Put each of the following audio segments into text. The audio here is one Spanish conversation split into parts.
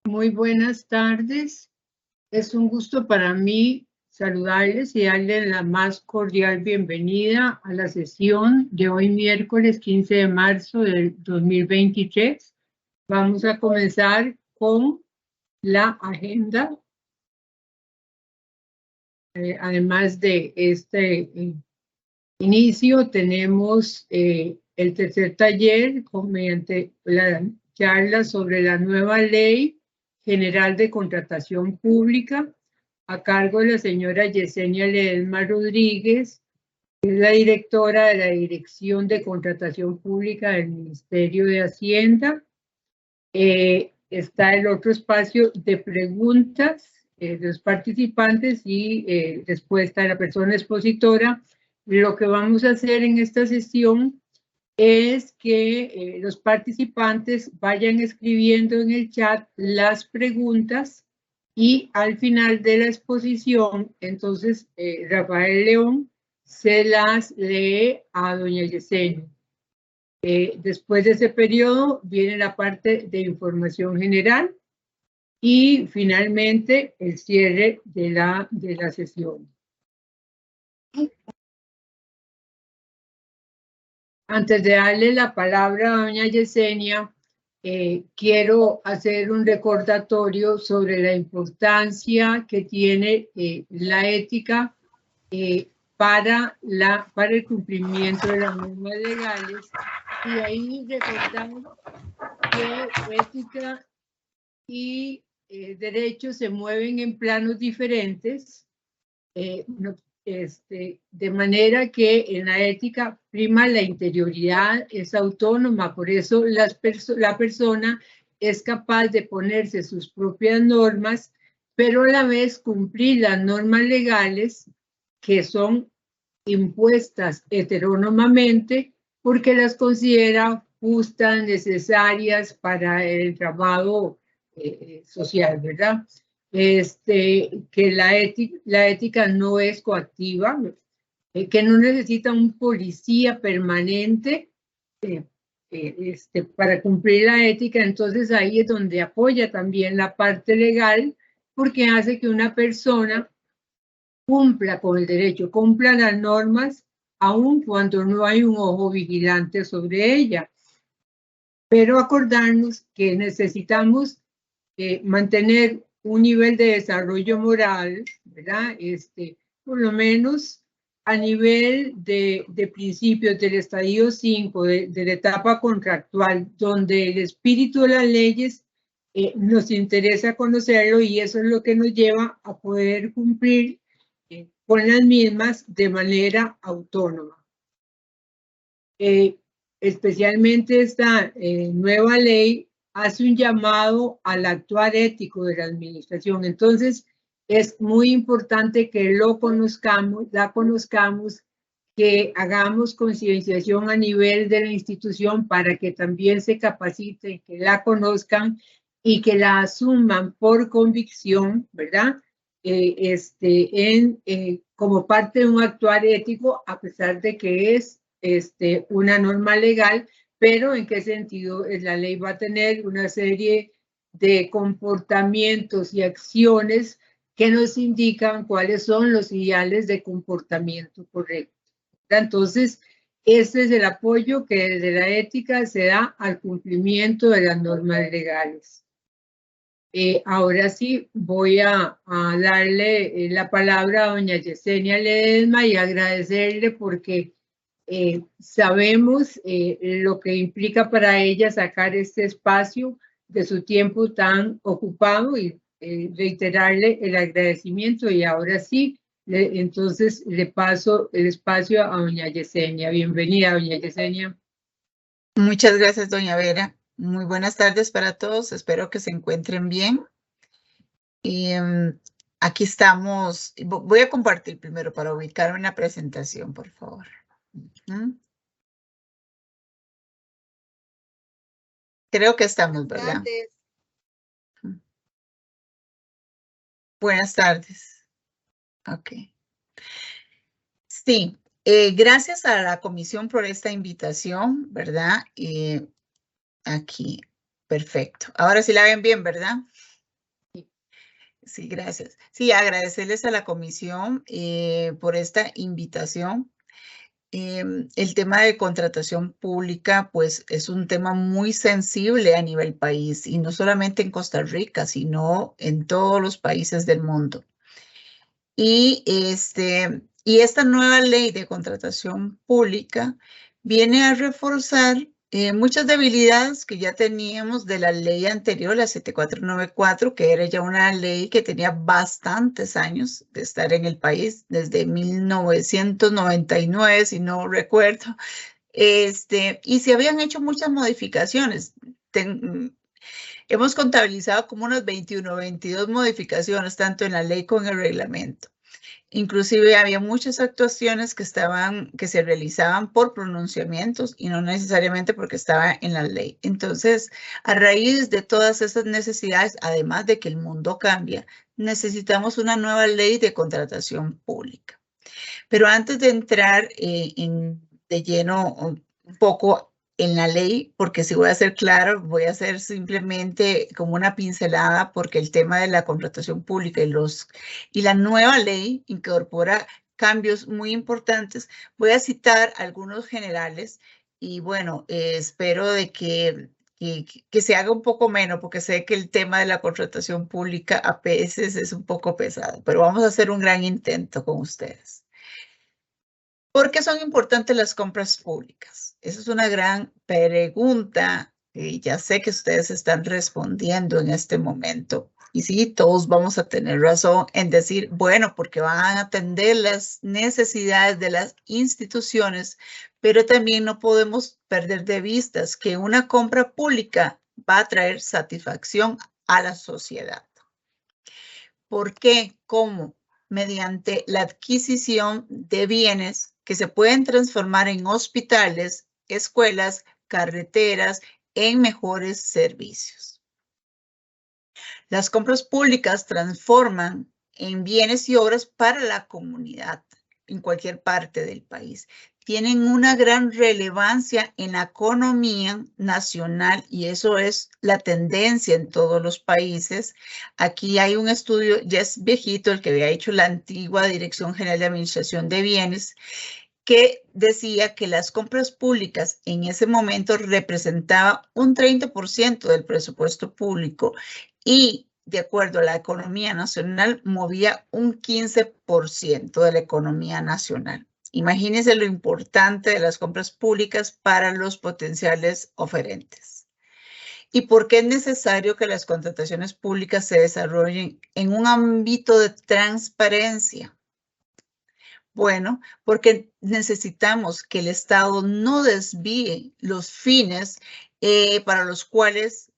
Muy buenas tardes. Es un gusto para mí saludarles y darles la más cordial bienvenida a la sesión de hoy miércoles 15 de marzo del 2023. Vamos a comenzar con la agenda. Además de este inicio, tenemos el tercer taller mediante la charla sobre la nueva Ley General de Contratación Pública a cargo de la señora Yesenia Ledesma Rodríguez, que es la directora de la Dirección de Contratación Pública del Ministerio de Hacienda. Está el otro espacio de preguntas de los participantes y respuesta de la persona expositora. Lo que vamos a hacer en esta sesión es que los participantes vayan escribiendo en el chat las preguntas y al final de la exposición, entonces Rafael León se las lee a doña Yesenia. Después de ese periodo viene la parte de información general y finalmente el cierre de la sesión. Antes de darle la palabra a doña Yesenia, quiero hacer un recordatorio sobre la importancia que tiene la ética para el cumplimiento de las normas legales. Y ahí recordamos que ética y derecho se mueven en planos diferentes, de manera que en la ética prima la interioridad, es autónoma, por eso la persona es capaz de ponerse sus propias normas, pero a la vez cumplir las normas legales que son impuestas heterónomamente porque las considera justas, necesarias para el trabajo social, ¿verdad? Que la ética no es coactiva, que no necesita un policía permanente para cumplir la ética. Entonces ahí es donde apoya también la parte legal, porque hace que una persona cumpla con el derecho, cumpla las normas, aun cuando no hay un ojo vigilante sobre ella. Pero acordarnos que necesitamos mantener un nivel de desarrollo moral, ¿verdad? Por lo menos a nivel de principios del estadio 5, de la etapa contractual, donde el espíritu de las leyes nos interesa conocerlo y eso es lo que nos lleva a poder cumplir con las mismas de manera autónoma. Especialmente esta nueva ley hace un llamado al actuar ético de la administración. Entonces, es muy importante que lo conozcamos, la conozcamos, que hagamos concienciación a nivel de la institución para que también se capaciten, que la conozcan y que la asuman por convicción, ¿verdad? Como parte de un actuar ético, a pesar de que es una norma legal, pero en qué sentido la ley va a tener una serie de comportamientos y acciones que nos indican cuáles son los ideales de comportamiento correcto. Entonces, este es el apoyo que desde la ética se da al cumplimiento de las normas legales. Ahora sí, voy a darle la palabra a doña Yesenia Ledesma y agradecerle porque sabemos lo que implica para ella sacar este espacio de su tiempo tan ocupado y reiterarle el agradecimiento. Y ahora sí, entonces le paso el espacio a doña Yesenia. Bienvenida, doña Yesenia. Muchas gracias, doña Vera. Muy buenas tardes para todos. Espero que se encuentren bien. Y aquí estamos. Voy a compartir primero para ubicarme en la presentación, por favor. Creo que estamos, ¿verdad? Buenas tardes. Ok. Sí, gracias a la comisión por esta invitación, ¿verdad? Aquí. Perfecto. Ahora sí la ven bien, ¿verdad? Sí. Sí, gracias. Sí, agradecerles a la comisión por esta invitación. El tema de contratación pública, pues, es un tema muy sensible a nivel país, y no solamente en Costa Rica, sino en todos los países del mundo. Y esta nueva ley de contratación pública viene a reforzar muchas debilidades que ya teníamos de la ley anterior, la 7494, que era ya una ley que tenía bastantes años de estar en el país, desde 1999, si no recuerdo. Y se habían hecho muchas modificaciones. Hemos contabilizado como unas 21 o 22 modificaciones, tanto en la ley como en el reglamento. Inclusive había muchas actuaciones que se realizaban por pronunciamientos y no necesariamente porque estaba en la ley. Entonces, a raíz de todas esas necesidades, además de que el mundo cambia, necesitamos una nueva ley de contratación pública. Pero antes de entrar de lleno un poco en la ley, porque si voy a ser claro, voy a hacer simplemente como una pincelada, porque el tema de la contratación pública y la nueva ley incorpora cambios muy importantes. Voy a citar algunos generales y bueno, espero de que se haga un poco menos, porque sé que el tema de la contratación pública a veces es un poco pesado, pero vamos a hacer un gran intento con ustedes. ¿Por qué son importantes las compras públicas? Esa es una gran pregunta y ya sé que ustedes están respondiendo en este momento. Y sí, todos vamos a tener razón en decir, bueno, porque van a atender las necesidades de las instituciones, pero también no podemos perder de vista que una compra pública va a traer satisfacción a la sociedad. ¿Por qué? ¿Cómo? Mediante la adquisición de bienes que se pueden transformar en hospitales, escuelas, carreteras, en mejores servicios. Las compras públicas transforman en bienes y obras para la comunidad en cualquier parte del país. Tienen una gran relevancia en la economía nacional y eso es la tendencia en todos los países. Aquí hay un estudio, ya es viejito, el que había hecho la antigua Dirección General de Administración de Bienes, que decía que las compras públicas en ese momento representaban un 30% del presupuesto público y de acuerdo a la economía nacional movía un 15% de la economía nacional. Imagínense lo importante de las compras públicas para los potenciales oferentes. ¿Y por qué es necesario que las contrataciones públicas se desarrollen en un ámbito de transparencia? Bueno, porque necesitamos que el Estado no desvíe los fines para los cuales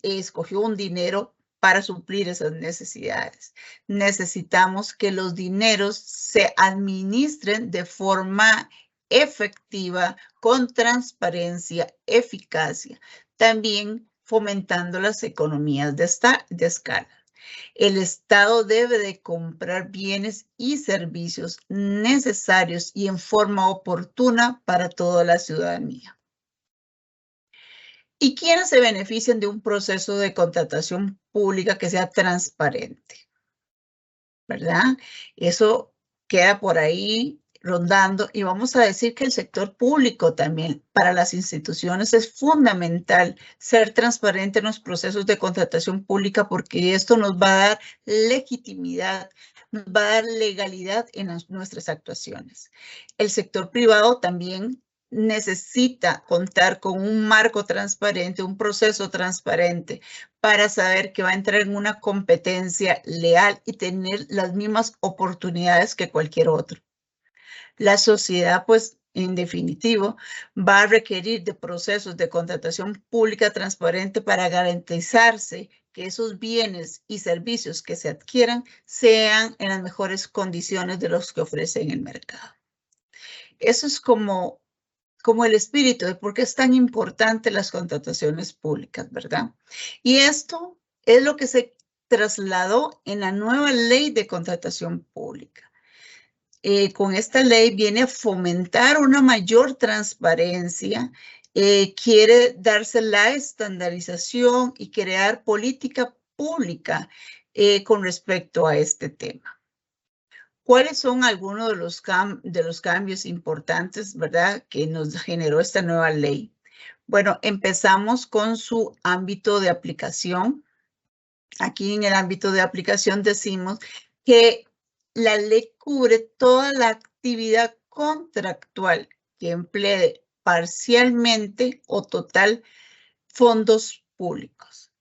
escogió un dinero para suplir esas necesidades. Necesitamos que los dineros se administren de forma efectiva, con transparencia, eficacia, también fomentando las economías de escala. El Estado debe de comprar bienes y servicios necesarios y en forma oportuna para toda la ciudadanía. ¿Y quiénes se benefician de un proceso de contratación pública que sea transparente? ¿Verdad? Eso queda por ahí rondando y vamos a decir que el sector público también para las instituciones es fundamental ser transparente en los procesos de contratación pública porque esto nos va a dar legitimidad, nos va a dar legalidad en nuestras actuaciones. El sector privado también necesita contar con un marco transparente, un proceso transparente para saber que va a entrar en una competencia leal y tener las mismas oportunidades que cualquier otro. La sociedad, pues, en definitivo, va a requerir de procesos de contratación pública transparente para garantizarse que esos bienes y servicios que se adquieran sean en las mejores condiciones de los que ofrece en el mercado. Eso es como el espíritu de por qué es tan importante las contrataciones públicas, ¿verdad? Y esto es lo que se trasladó en la nueva ley de contratación pública. Con esta ley viene a fomentar una mayor transparencia quiere darse la estandarización y crear política pública con respecto a este tema. ¿Cuáles son algunos de los cambios importantes, verdad, que nos generó esta nueva ley? Bueno, empezamos con su ámbito de aplicación. Aquí en el ámbito de aplicación decimos que la ley cubre toda la actividad contractual que emplee parcialmente o total fondos públicos.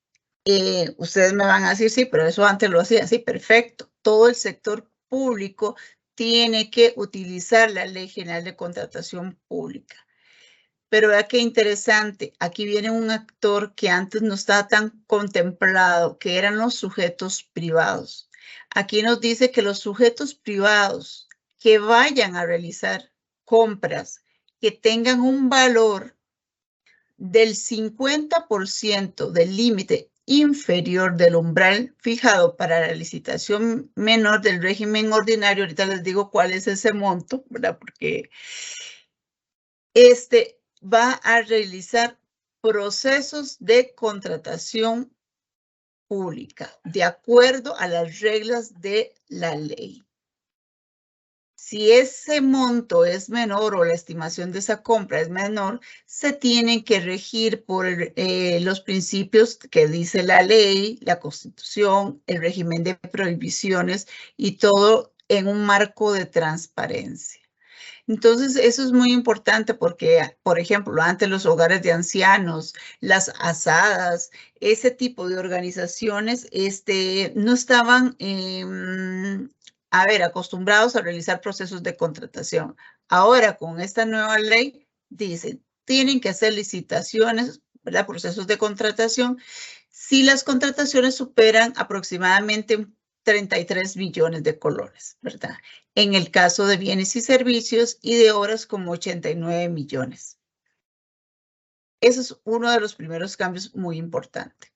Ustedes me van a decir, sí, pero eso antes lo hacía, sí, perfecto. Todo el sector público tiene que utilizar la Ley General de Contratación Pública. Pero vea qué interesante, aquí viene un actor que antes no estaba tan contemplado, que eran los sujetos privados. Aquí nos dice que los sujetos privados que vayan a realizar compras que tengan un valor del 50% del límite inferior del umbral fijado para la licitación menor del régimen ordinario, ahorita les digo cuál es ese monto, ¿verdad? Porque va a realizar procesos de contratación pública de acuerdo a las reglas de la ley. Si ese monto es menor o la estimación de esa compra es menor, se tienen que regir por los principios que dice la ley, la Constitución, el régimen de prohibiciones y todo en un marco de transparencia. Entonces, eso es muy importante porque, por ejemplo, antes los hogares de ancianos, las asadas, ese tipo de organizaciones no estaban, acostumbrados a realizar procesos de contratación. Ahora, con esta nueva ley, dicen, tienen que hacer licitaciones, ¿verdad? Procesos de contratación, si las contrataciones superan aproximadamente 33 millones de colones, ¿verdad? En el caso de bienes y servicios y de obras como 89 millones. Ese es uno de los primeros cambios muy importantes.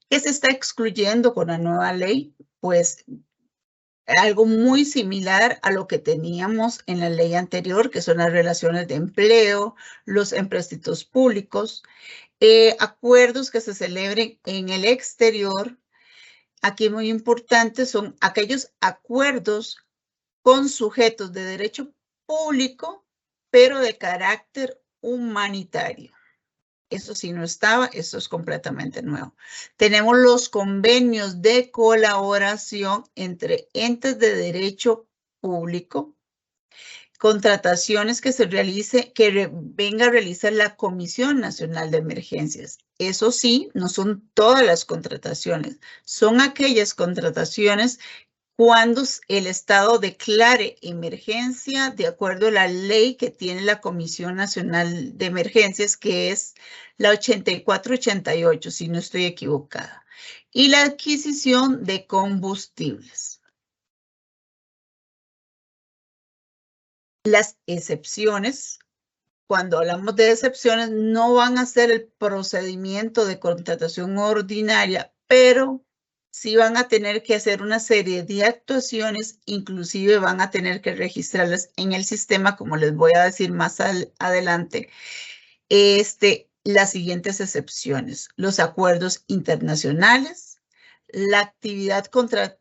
¿Qué se está excluyendo con la nueva ley? Pues algo muy similar a lo que teníamos en la ley anterior, que son las relaciones de empleo, los empréstitos públicos, acuerdos que se celebren en el exterior. Aquí muy importante son aquellos acuerdos con sujetos de derecho público, pero de carácter humanitario. Eso sí no estaba, eso es completamente nuevo. Tenemos los convenios de colaboración entre entes de derecho público, contrataciones que venga a realizar la Comisión Nacional de Emergencias. Eso sí, no son todas las contrataciones, son aquellas contrataciones cuando el Estado declare emergencia de acuerdo a la ley que tiene la Comisión Nacional de Emergencias, que es la 8488, si no estoy equivocada, y la adquisición de combustibles. Las excepciones, cuando hablamos de excepciones, no van a ser el procedimiento de contratación ordinaria, pero sí van a tener que hacer una serie de actuaciones, inclusive van a tener que registrarlas en el sistema, como les voy a decir más adelante. Las siguientes excepciones: los acuerdos internacionales, la actividad contractual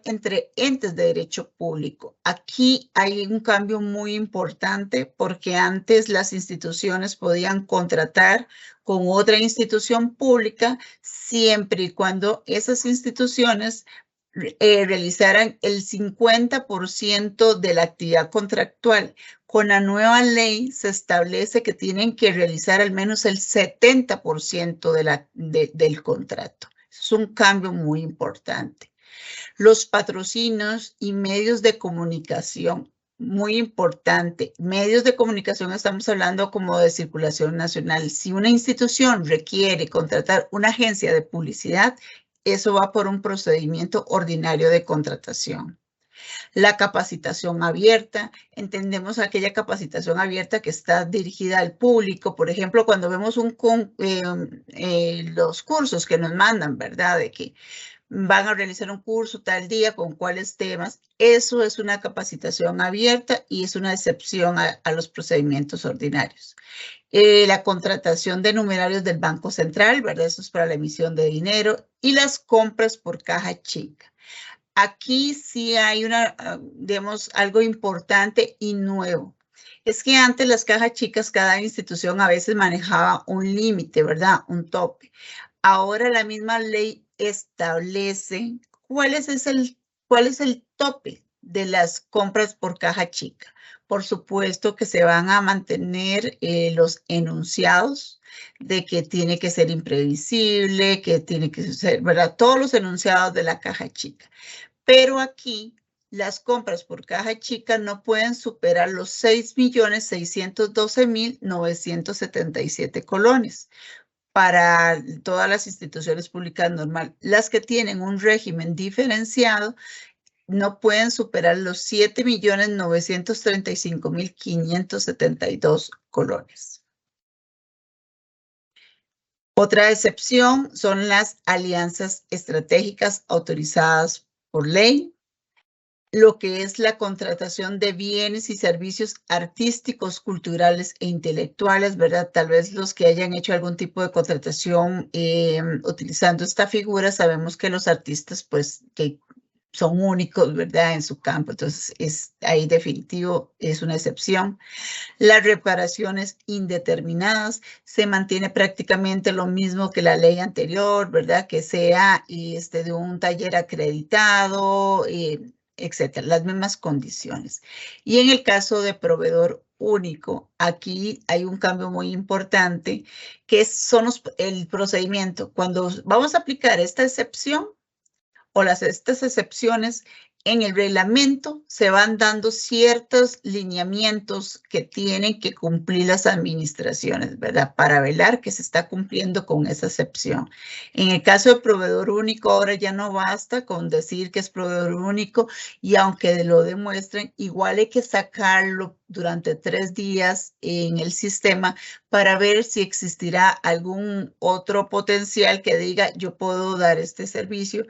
entre entes de derecho público. Aquí hay un cambio muy importante porque antes las instituciones podían contratar con otra institución pública siempre y cuando esas instituciones realizaran el 50% de la actividad contractual. Con la nueva ley se establece que tienen que realizar al menos el 70% del contrato. Es un cambio muy importante. Los patrocinios y medios de comunicación, muy importante. Medios de comunicación estamos hablando como de circulación nacional. Si una institución requiere contratar una agencia de publicidad, eso va por un procedimiento ordinario de contratación. La capacitación abierta, entendemos aquella capacitación abierta que está dirigida al público. Por ejemplo, cuando vemos los cursos que nos mandan, ¿verdad? De que van a realizar un curso tal día con cuáles temas. Eso es una capacitación abierta y es una excepción a los procedimientos ordinarios. la contratación de numerarios del Banco Central, ¿verdad? Eso es para la emisión de dinero, y las compras por caja chica. Aquí sí hay digamos, algo importante y nuevo. Es que antes las cajas chicas, cada institución a veces manejaba un límite, ¿verdad? Un tope. Ahora la misma ley establece cuál es el tope de las compras por caja chica. Por supuesto que se van a mantener los enunciados de que tiene que ser imprevisible, que tiene que ser, ¿verdad? Todos los enunciados de la caja chica. Pero aquí las compras por caja chica no pueden superar los 6.612.977 colones para todas las instituciones públicas normales. Las que tienen un régimen diferenciado no pueden superar los 7.935.572 colones. Otra excepción son las alianzas estratégicas autorizadas por ley, lo que es la contratación de bienes y servicios artísticos, culturales e intelectuales, ¿verdad? Tal vez los que hayan hecho algún tipo de contratación utilizando esta figura, sabemos que los artistas, pues, que son únicos, ¿verdad? En su campo. Entonces, ahí definitivo es una excepción. Las reparaciones indeterminadas se mantiene prácticamente lo mismo que la ley anterior, ¿verdad? Que sea de un taller acreditado, etcétera, las mismas condiciones. Y en el caso de proveedor único, aquí hay un cambio muy importante, que son el procedimiento. Cuando vamos a aplicar esta excepción, o estas excepciones, en el reglamento se van dando ciertos lineamientos que tienen que cumplir las administraciones, ¿verdad? Para velar que se está cumpliendo con esa excepción. En el caso de proveedor único, ahora ya no basta con decir que es proveedor único, y aunque lo demuestren, igual hay que sacarlo durante 3 días en el sistema para ver si existirá algún otro potencial que diga yo puedo dar este servicio.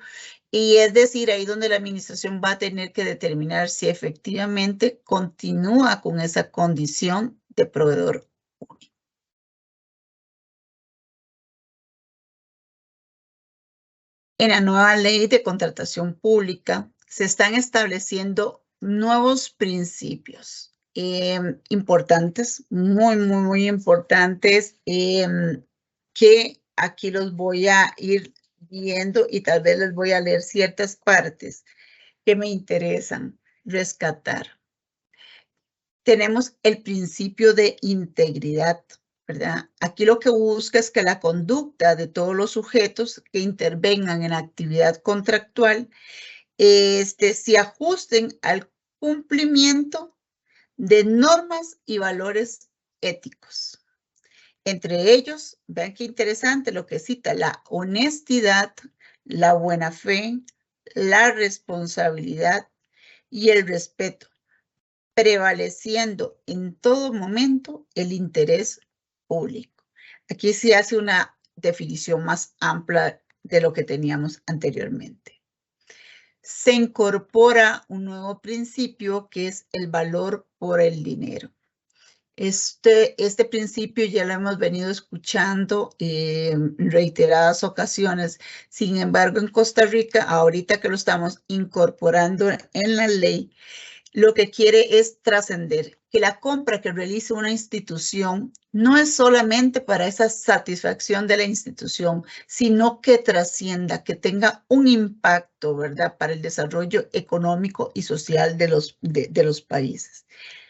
Y es decir, ahí donde la administración va a tener que determinar si efectivamente continúa con esa condición de proveedor único. En la nueva ley de contratación pública se están estableciendo nuevos principios importantes, muy importantes, que aquí los voy a ir viendo y tal vez les voy a leer ciertas partes que me interesan rescatar. Tenemos el principio de integridad, ¿verdad? Aquí lo que busca es que la conducta de todos los sujetos que intervengan en la actividad contractual se ajusten al cumplimiento de normas y valores éticos. Entre ellos, vean qué interesante lo que cita: la honestidad, la buena fe, la responsabilidad y el respeto, prevaleciendo en todo momento el interés público. Aquí se hace una definición más amplia de lo que teníamos anteriormente. Se incorpora un nuevo principio que es el valor por el dinero. Este principio ya lo hemos venido escuchando en reiteradas ocasiones. Sin embargo, en Costa Rica, ahorita que lo estamos incorporando en la ley, lo que quiere es trascender, que la compra que realice una institución no es solamente para esa satisfacción de la institución, sino que trascienda, que tenga un impacto, ¿verdad?, para el desarrollo económico y social de los países.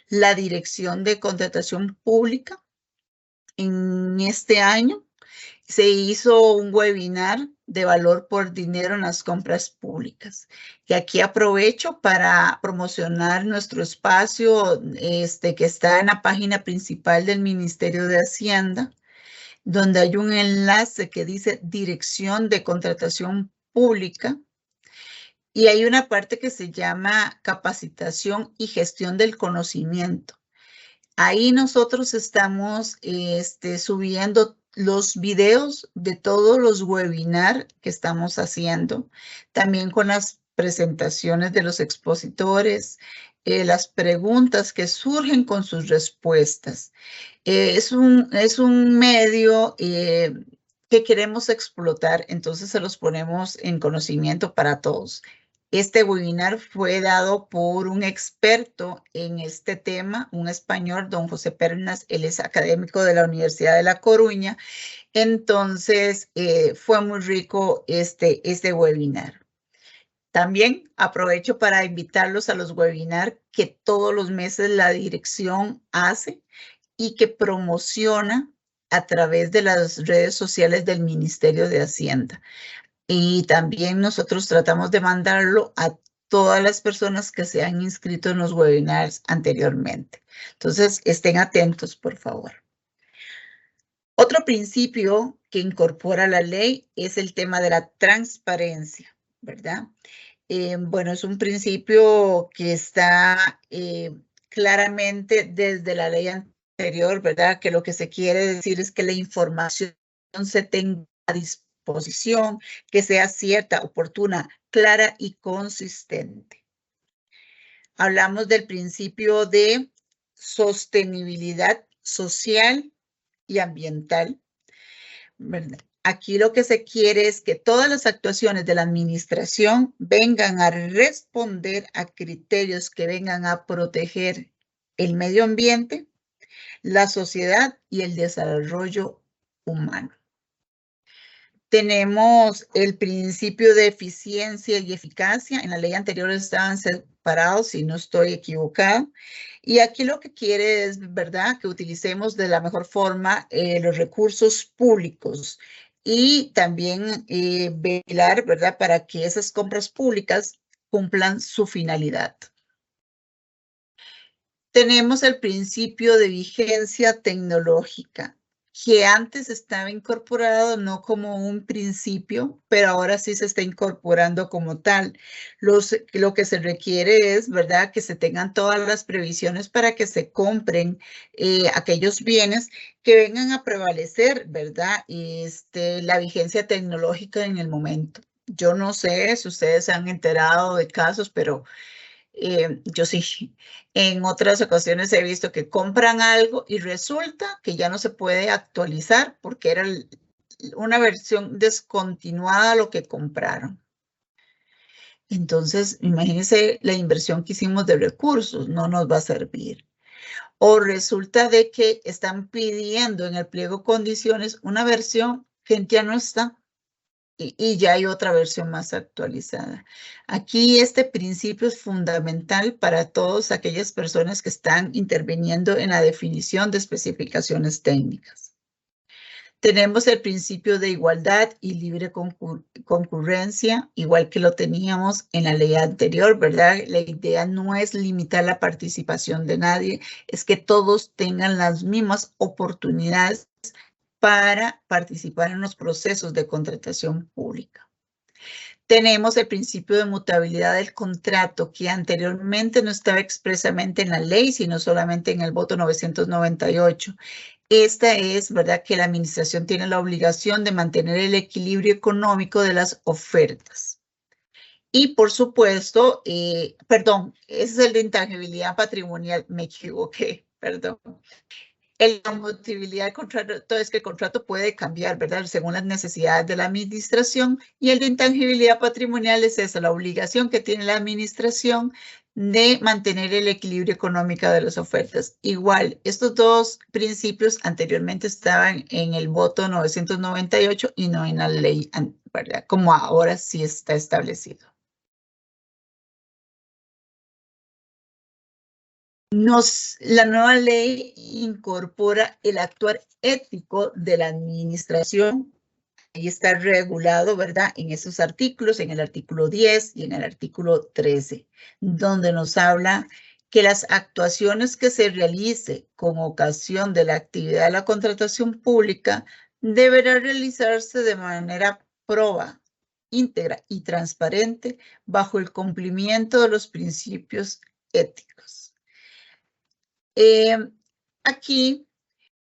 La Dirección de Contratación Pública, en este año, se hizo un webinar de valor por dinero en las compras públicas. Y aquí aprovecho para promocionar nuestro espacio que está en la página principal del Ministerio de Hacienda, donde hay un enlace que dice Dirección de Contratación Pública. Y hay una parte que se llama Capacitación y Gestión del Conocimiento. Ahí nosotros estamos subiendo los videos de todos los webinars que estamos haciendo, también con las presentaciones de los expositores, las preguntas que surgen con sus respuestas. Es un medio que queremos explotar, entonces se los ponemos en conocimiento para todos. Este webinar fue dado por un experto en este tema, un español, don José Pernas. Él es académico de la Universidad de La Coruña. Entonces, fue muy rico este webinar. También aprovecho para invitarlos a los webinars que todos los meses la dirección hace y que promociona a través de las redes sociales del Ministerio de Hacienda. Y también nosotros tratamos de mandarlo a todas las personas que se han inscrito en los webinars anteriormente. Entonces, estén atentos, por favor. Otro principio que incorpora la ley es el tema de la transparencia, ¿verdad? Bueno, es un principio que está claramente desde la ley anterior, ¿verdad? Que lo que se quiere decir es que la información se tenga a disposición, que sea cierta, oportuna, clara y consistente. Hablamos del principio de sostenibilidad social y ambiental, ¿verdad? Aquí lo que se quiere es que todas las actuaciones de la administración vengan a responder a criterios que vengan a proteger el medio ambiente, la sociedad y el desarrollo humano. Tenemos el principio de eficiencia y eficacia. En la ley anterior estaban separados, si no estoy equivocado. Y aquí lo que quiere es, ¿verdad?, que utilicemos de la mejor forma los recursos públicos y también velar, ¿verdad?, para que esas compras públicas cumplan su finalidad. Tenemos el principio de vigencia tecnológica, que antes estaba incorporado no como un principio, pero ahora sí se está incorporando como tal. Lo que se requiere es, ¿verdad?, que se tengan todas las previsiones para que se compren aquellos bienes que vengan a prevalecer, ¿verdad?, la vigencia tecnológica en el momento. Yo no sé si ustedes se han enterado de casos, pero yo sí, en otras ocasiones he visto que compran algo y resulta que ya no se puede actualizar porque era una versión descontinuada a lo que compraron. Entonces, imagínense la inversión que hicimos de recursos, no nos va a servir. O resulta de que están pidiendo en el pliego condiciones una versión que ya no está. Y ya hay otra versión más actualizada. Aquí este principio es fundamental para todas aquellas personas que están interviniendo en la definición de especificaciones técnicas. Tenemos el principio de igualdad y libre concurrencia, igual que lo teníamos en la ley anterior, ¿verdad? La idea no es limitar la participación de nadie, es que todos tengan las mismas oportunidades para participar en los procesos de contratación pública. Tenemos el principio de mutabilidad del contrato, que anteriormente no estaba expresamente en la ley, sino solamente en el voto 998. Esta es, ¿verdad?, que la administración tiene la obligación de mantener el equilibrio económico de las ofertas. Y por supuesto, perdón, ese es el de intangibilidad patrimonial, me equivoqué, perdón. La mutabilidad del contrato es que el contrato puede cambiar, ¿verdad?, según las necesidades de la administración, y el de intangibilidad patrimonial es esa, la obligación que tiene la administración de mantener el equilibrio económico de las ofertas. Igual, estos dos principios anteriormente estaban en el voto 998 y no en la ley, ¿verdad?, como ahora sí está establecido. La nueva ley incorpora el actuar ético de la administración. Ahí está regulado, ¿verdad?, en esos artículos, en el artículo 10 y en el artículo 13, donde nos habla que las actuaciones que se realice con ocasión de la actividad de la contratación pública deberá realizarse de manera proba, íntegra y transparente bajo el cumplimiento de los principios éticos. Aquí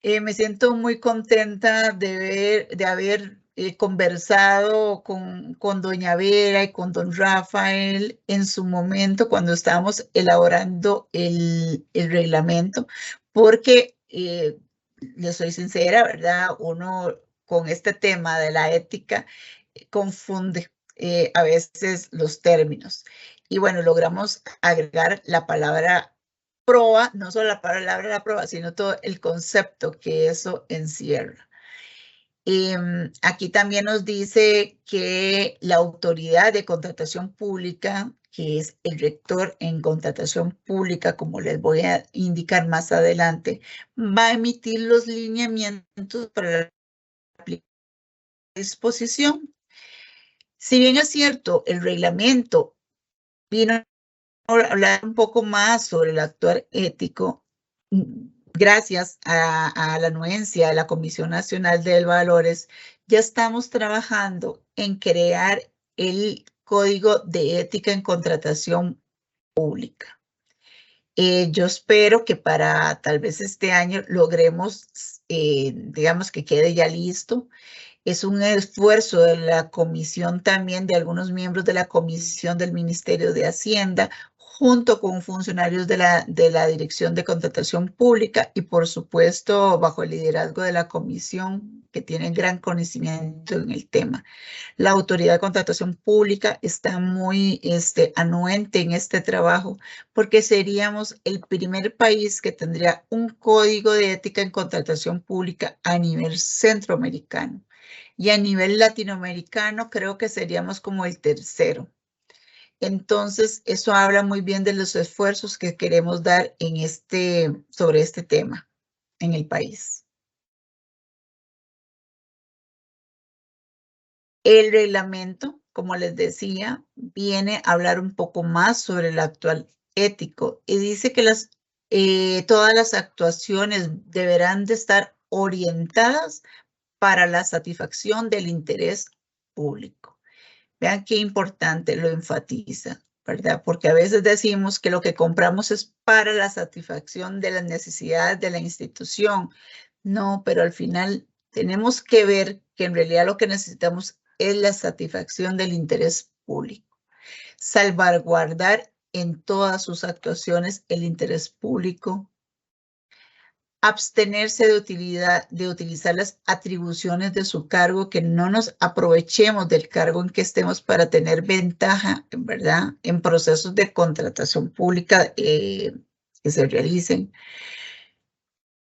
me siento muy contenta de haber conversado con doña Vera y con don Rafael en su momento cuando estábamos elaborando el reglamento, porque le soy sincera, ¿verdad? Uno con este tema de la ética confunde a veces los términos. Y bueno, logramos agregar la palabra proa, no solo la palabra la proa, sino todo el concepto que eso encierra. Aquí también nos dice que la autoridad de contratación pública, que es el rector en contratación pública, como les voy a indicar más adelante, va a emitir los lineamientos para la disposición. Si bien es cierto, el reglamento vino a hablar un poco más sobre el actuar ético, gracias a la anuencia de la Comisión Nacional de Valores, ya estamos trabajando en crear el Código de Ética en Contratación Pública. Yo espero que para tal vez este año logremos, digamos, que quede ya listo. Es un esfuerzo de la comisión también, de algunos miembros de la comisión del Ministerio de Hacienda, junto con funcionarios de la Dirección de Contratación Pública y, por supuesto, bajo el liderazgo de la comisión, que tienen gran conocimiento en el tema. La Autoridad de Contratación Pública está muy anuente en este trabajo, porque seríamos el primer país que tendría un código de ética en contratación pública a nivel centroamericano. Y a nivel latinoamericano creo que seríamos como el tercero. Entonces, eso habla muy bien de los esfuerzos que queremos dar sobre este tema en el país. El reglamento, como les decía, viene a hablar un poco más sobre el actual ético y dice que todas las actuaciones deberán de estar orientadas para la satisfacción del interés público. Vean qué importante lo enfatiza, ¿verdad? Porque a veces decimos que lo que compramos es para la satisfacción de las necesidades de la institución. No, pero al final tenemos que ver que en realidad lo que necesitamos es la satisfacción del interés público. Salvaguardar en todas sus actuaciones el interés público. Abstenerse de utilizar las atribuciones de su cargo, que no nos aprovechemos del cargo en que estemos para tener ventaja, ¿verdad?, en procesos de contratación pública que se realicen.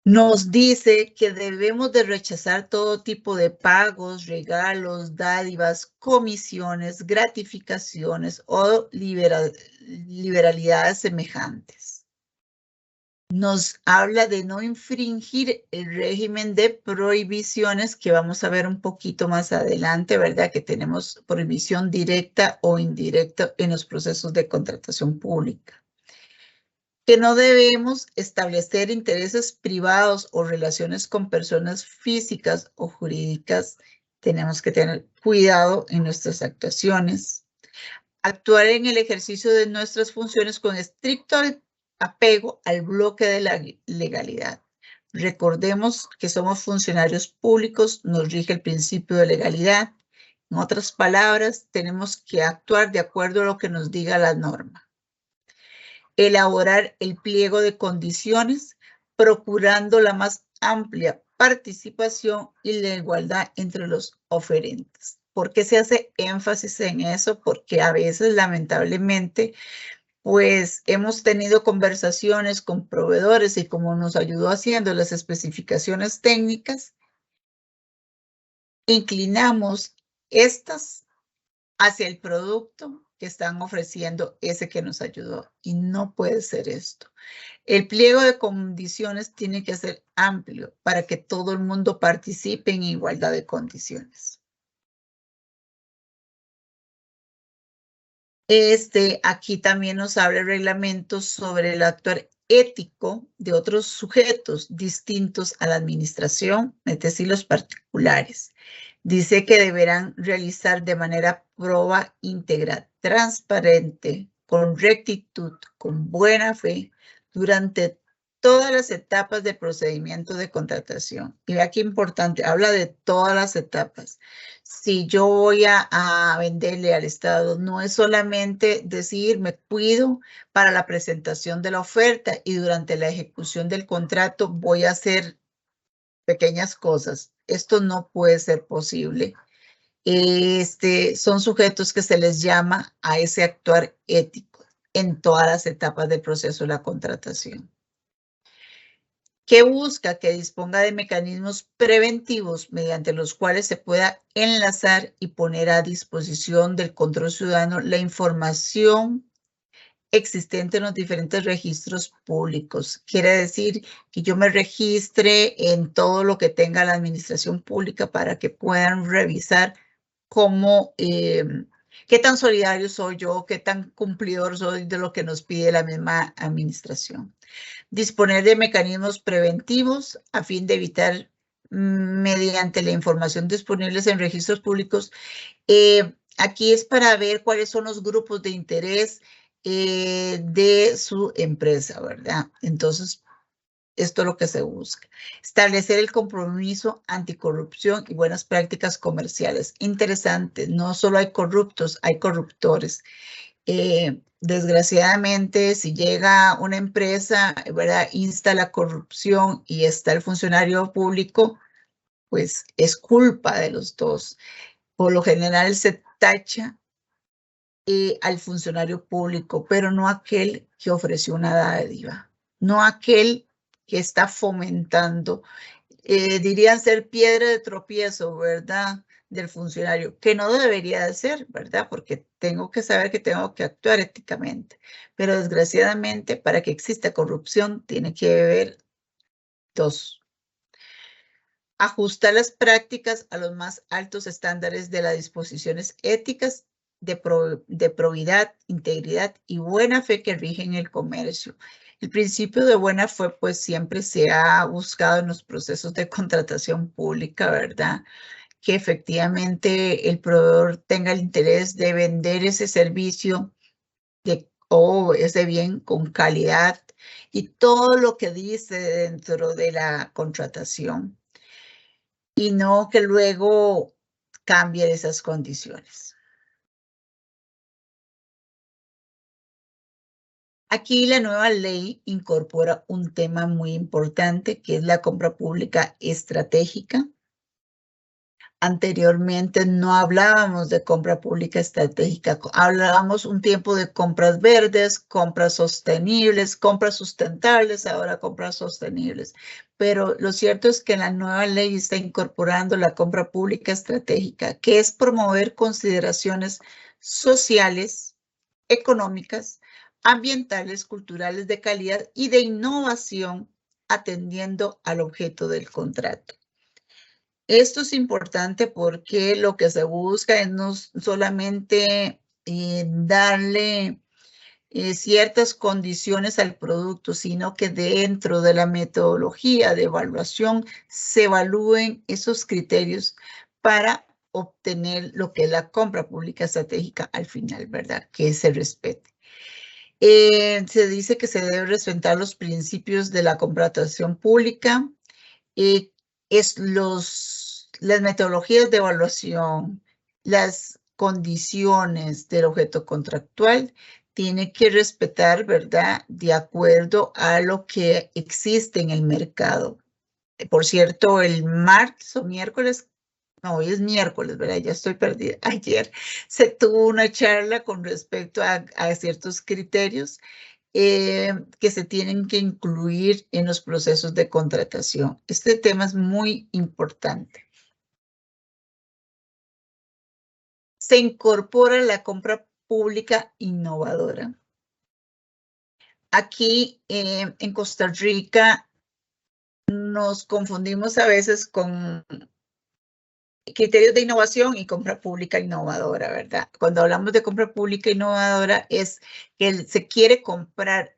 Nos dice que debemos de rechazar todo tipo de pagos, regalos, dádivas, comisiones, gratificaciones o liberalidades semejantes. Nos habla de no infringir el régimen de prohibiciones que vamos a ver un poquito más adelante, ¿verdad? Que tenemos prohibición directa o indirecta en los procesos de contratación pública. Que no debemos establecer intereses privados o relaciones con personas físicas o jurídicas. Tenemos que tener cuidado en nuestras actuaciones. Actuar en el ejercicio de nuestras funciones con estricto apego al bloque de la legalidad. Recordemos que somos funcionarios públicos, nos rige el principio de legalidad. En otras palabras, tenemos que actuar de acuerdo a lo que nos diga la norma. Elaborar el pliego de condiciones, procurando la más amplia participación y la igualdad entre los oferentes. ¿Por qué se hace énfasis en eso? Porque a veces, lamentablemente, pues hemos tenido conversaciones con proveedores y como nos ayudó haciendo las especificaciones técnicas, inclinamos estas hacia el producto que están ofreciendo ese que nos ayudó. Y no puede ser esto. El pliego de condiciones tiene que ser amplio para que todo el mundo participe en igualdad de condiciones. Aquí también nos habla el reglamento sobre el actuar ético de otros sujetos distintos a la administración, es decir, los particulares. Dice que deberán realizar de manera proba, íntegra, transparente, con rectitud, con buena fe, durante todas las etapas del procedimiento de contratación. Y vea qué importante, habla de todas las etapas. Si yo voy a venderle al Estado, no es solamente decir me cuido para la presentación de la oferta y durante la ejecución del contrato voy a hacer pequeñas cosas. Esto no puede ser posible. Son sujetos que se les llama a ese actuar ético en todas las etapas del proceso de la contratación. Que busca que disponga de mecanismos preventivos mediante los cuales se pueda enlazar y poner a disposición del control ciudadano la información existente en los diferentes registros públicos. Quiere decir que yo me registre en todo lo que tenga la administración pública para que puedan revisar cómo, qué tan solidario soy yo, qué tan cumplidor soy de lo que nos pide la misma administración. Disponer de mecanismos preventivos a fin de evitar, mediante la información disponible en registros públicos. Aquí es para ver cuáles son los grupos de interés de su empresa, ¿verdad? Entonces, esto es lo que se busca. Establecer el compromiso anticorrupción y buenas prácticas comerciales. Interesante, no solo hay corruptos, hay corruptores. Desgraciadamente, si llega una empresa, ¿verdad?, insta la corrupción y está el funcionario público, pues es culpa de los dos. Por lo general se tacha al funcionario público, pero no aquel que ofreció una dádiva, no aquel que está fomentando, dirían ser piedra de tropiezo, ¿verdad?, del funcionario, que no debería de ser, ¿verdad? Porque tengo que saber que tengo que actuar éticamente. Pero desgraciadamente, para que exista corrupción, tiene que haber dos. Ajustar las prácticas a los más altos estándares de las disposiciones éticas de probidad, integridad y buena fe que rigen el comercio. El principio de buena fe, pues siempre se ha buscado en los procesos de contratación pública, ¿verdad?, que efectivamente el proveedor tenga el interés de vender ese servicio o ese bien con calidad y todo lo que dice dentro de la contratación, y no que luego cambien esas condiciones. Aquí la nueva ley incorpora un tema muy importante, que es la compra pública estratégica. Anteriormente no hablábamos de compra pública estratégica, hablábamos un tiempo de compras verdes, compras sostenibles, compras sustentables, ahora compras sostenibles. Pero lo cierto es que la nueva ley está incorporando la compra pública estratégica, que es promover consideraciones sociales, económicas, ambientales, culturales, de calidad y de innovación, atendiendo al objeto del contrato. Esto es importante porque lo que se busca es no solamente darle ciertas condiciones al producto, sino que dentro de la metodología de evaluación se evalúen esos criterios para obtener lo que es la compra pública estratégica al final, ¿verdad?, que se respete. Se dice que se deben respetar los principios de la contratación pública, las metodologías de evaluación, las condiciones del objeto contractual, tiene que respetar, ¿verdad?, de acuerdo a lo que existe en el mercado. Por cierto, el martes o miércoles, no, hoy es miércoles, ¿verdad?, ya estoy perdida. Ayer se tuvo una charla con respecto a ciertos criterios que se tienen que incluir en los procesos de contratación. Este tema es muy importante. Se incorpora la compra pública innovadora. Aquí en Costa Rica nos confundimos a veces con criterios de innovación y compra pública innovadora, ¿verdad? Cuando hablamos de compra pública innovadora es que se quiere comprar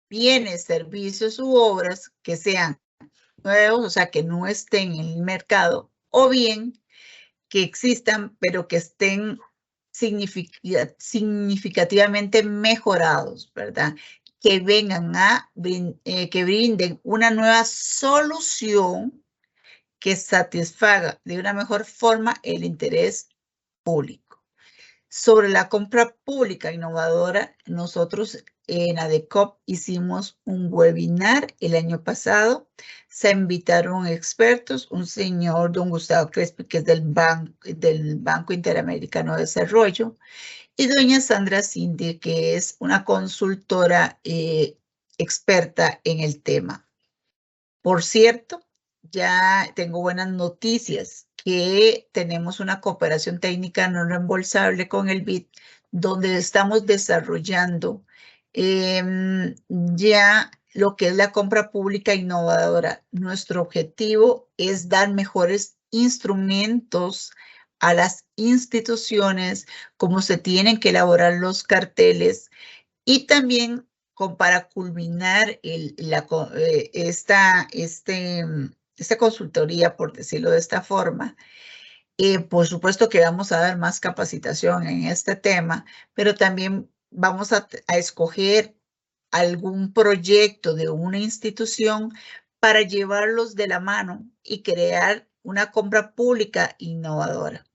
bienes, servicios u obras que sean nuevos, o sea, que no estén en el mercado, o bien que existan, pero que estén significativamente mejorados, ¿verdad? que vengan que brinden una nueva solución que satisfaga de una mejor forma el interés público. Sobre la compra pública innovadora, nosotros en ADECOP hicimos un webinar el año pasado. Se invitaron expertos, un señor, don Gustavo Crespi, que es del Banco Interamericano de Desarrollo, y doña Sandra Cindy, que es una consultora experta en el tema. Por cierto, ya tengo buenas noticias, que tenemos una cooperación técnica no reembolsable con el BID, donde estamos desarrollando ya lo que es la compra pública innovadora. Nuestro objetivo es dar mejores instrumentos a las instituciones, cómo se tienen que elaborar los carteles, y también para culminar esta consultoría, por decirlo de esta forma. Por supuesto que vamos a dar más capacitación en este tema, pero también vamos a escoger algún proyecto de una institución para llevarlos de la mano y crear una compra pública innovadora.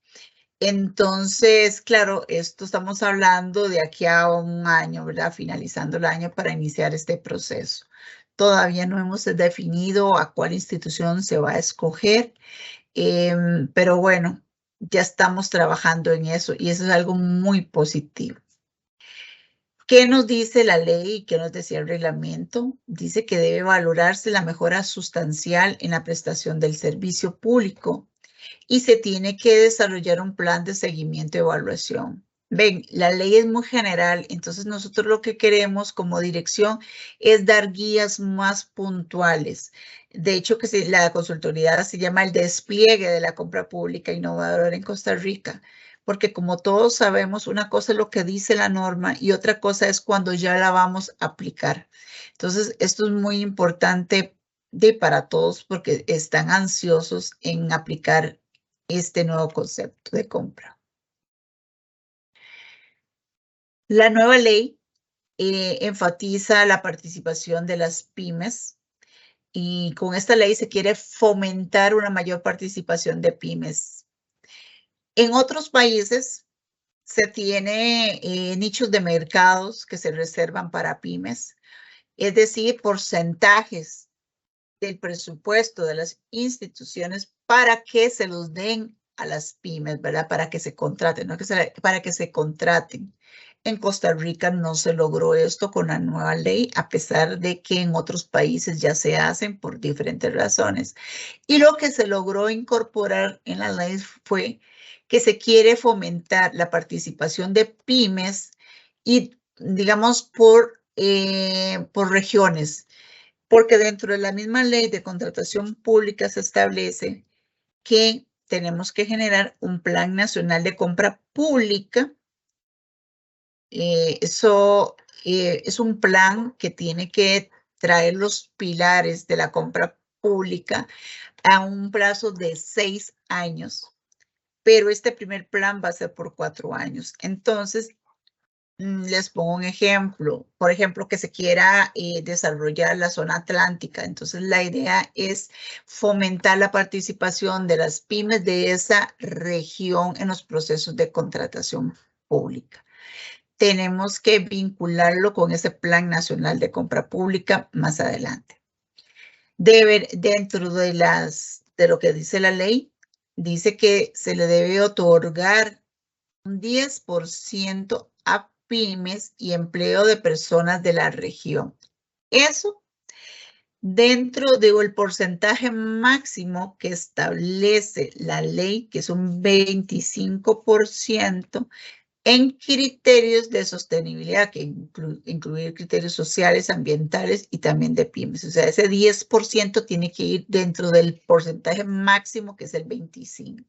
Entonces, claro, esto estamos hablando de aquí a un año, ¿verdad? Finalizando el año para iniciar este proceso. Todavía no hemos definido a cuál institución se va a escoger, pero bueno, ya estamos trabajando en eso y eso es algo muy positivo. ¿Qué nos dice la ley y qué nos decía el reglamento? Dice que debe valorarse la mejora sustancial en la prestación del servicio público y se tiene que desarrollar un plan de seguimiento y evaluación. Ven, la ley es muy general, entonces nosotros lo que queremos como dirección es dar guías más puntuales. De hecho, la consultoría se llama el despliegue de la compra pública innovadora en Costa Rica, porque como todos sabemos, una cosa es lo que dice la norma y otra cosa es cuando ya la vamos a aplicar. Entonces, esto es muy importante para todos porque están ansiosos en aplicar este nuevo concepto de compra. La nueva ley enfatiza la participación de las pymes y con esta ley se quiere fomentar una mayor participación de pymes. En otros países se tiene nichos de mercados que se reservan para pymes, es decir, porcentajes del presupuesto de las instituciones para que se los den a las pymes, ¿verdad? Para que se contraten, no para que se contraten. En Costa Rica no se logró esto con la nueva ley, a pesar de que en otros países ya se hacen por diferentes razones. Y lo que se logró incorporar en la ley fue que se quiere fomentar la participación de pymes y, digamos, por regiones, porque dentro de la misma ley de contratación pública se establece que tenemos que generar un plan nacional de compra pública. Eso es un plan que tiene que traer los pilares de la compra pública a un plazo de 6 años, pero este primer plan va a ser por 4 años. Entonces, les pongo un ejemplo, por ejemplo, que se quiera desarrollar la zona atlántica. Entonces, la idea es fomentar la participación de las pymes de esa región en los procesos de contratación pública. Tenemos que vincularlo con ese Plan Nacional de Compra Pública más adelante. Dentro de lo que dice la ley, dice que se le debe otorgar un 10% a pymes y empleo de personas de la región. Eso dentro del porcentaje máximo que establece la ley, que es un 25%, en criterios de sostenibilidad, que incluir criterios sociales, ambientales y también de pymes. O sea, ese 10% tiene que ir dentro del porcentaje máximo, que es el 25%.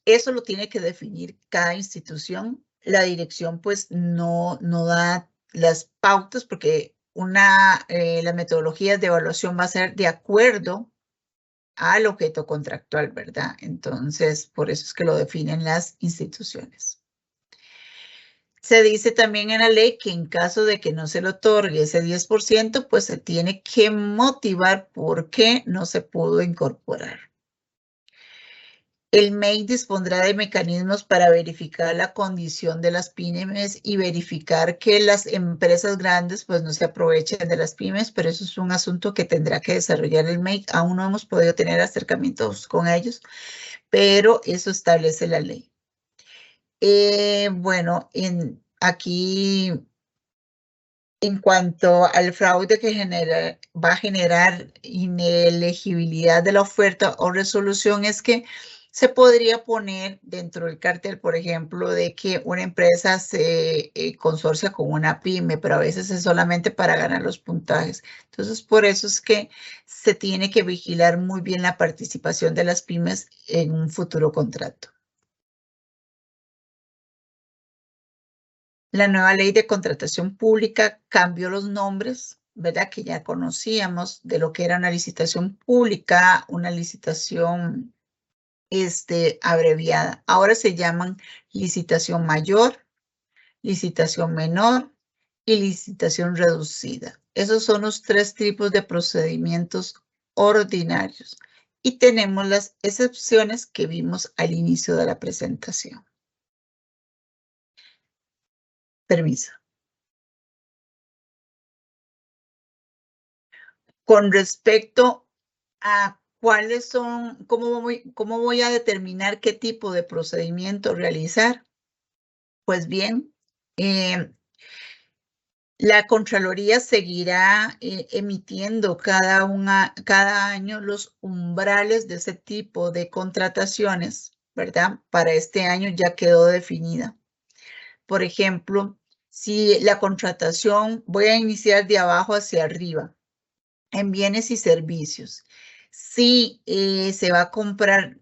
Eso lo tiene que definir cada institución. La dirección pues no da las pautas porque las metodologías de evaluación va a ser de acuerdo al objeto contractual, ¿verdad? Entonces, por eso es que lo definen las instituciones. Se dice también en la ley que en caso de que no se le otorgue ese 10%, pues se tiene que motivar por qué no se pudo incorporar. El MEI dispondrá de mecanismos para verificar la condición de las pymes y verificar que las empresas grandes pues no se aprovechen de las pymes, pero eso es un asunto que tendrá que desarrollar el MEI. Aún no hemos podido tener acercamientos con ellos, pero eso establece la ley. Bueno, aquí en cuanto al fraude que va a generar inelegibilidad de la oferta o resolución, es que se podría poner dentro del cartel, por ejemplo, de que una empresa se consorcia con una pyme, pero a veces es solamente para ganar los puntajes. Entonces, por eso es que se tiene que vigilar muy bien la participación de las pymes en un futuro contrato. La nueva ley de contratación pública cambió los nombres, ¿verdad? Que ya conocíamos de lo que era una licitación pública, una licitación abreviada. Ahora se llaman licitación mayor, licitación menor y licitación reducida. Esos son los 3 tipos de procedimientos ordinarios. Y tenemos las excepciones que vimos al inicio de la presentación. Permiso. Con respecto a cuáles son, cómo voy a determinar qué tipo de procedimiento realizar. Pues bien, la Contraloría seguirá emitiendo cada año los umbrales de ese tipo de contrataciones, ¿verdad? Para este año ya quedó definida. Por ejemplo, si la contratación, voy a iniciar de abajo hacia arriba, en bienes y servicios. Si se va a comprar,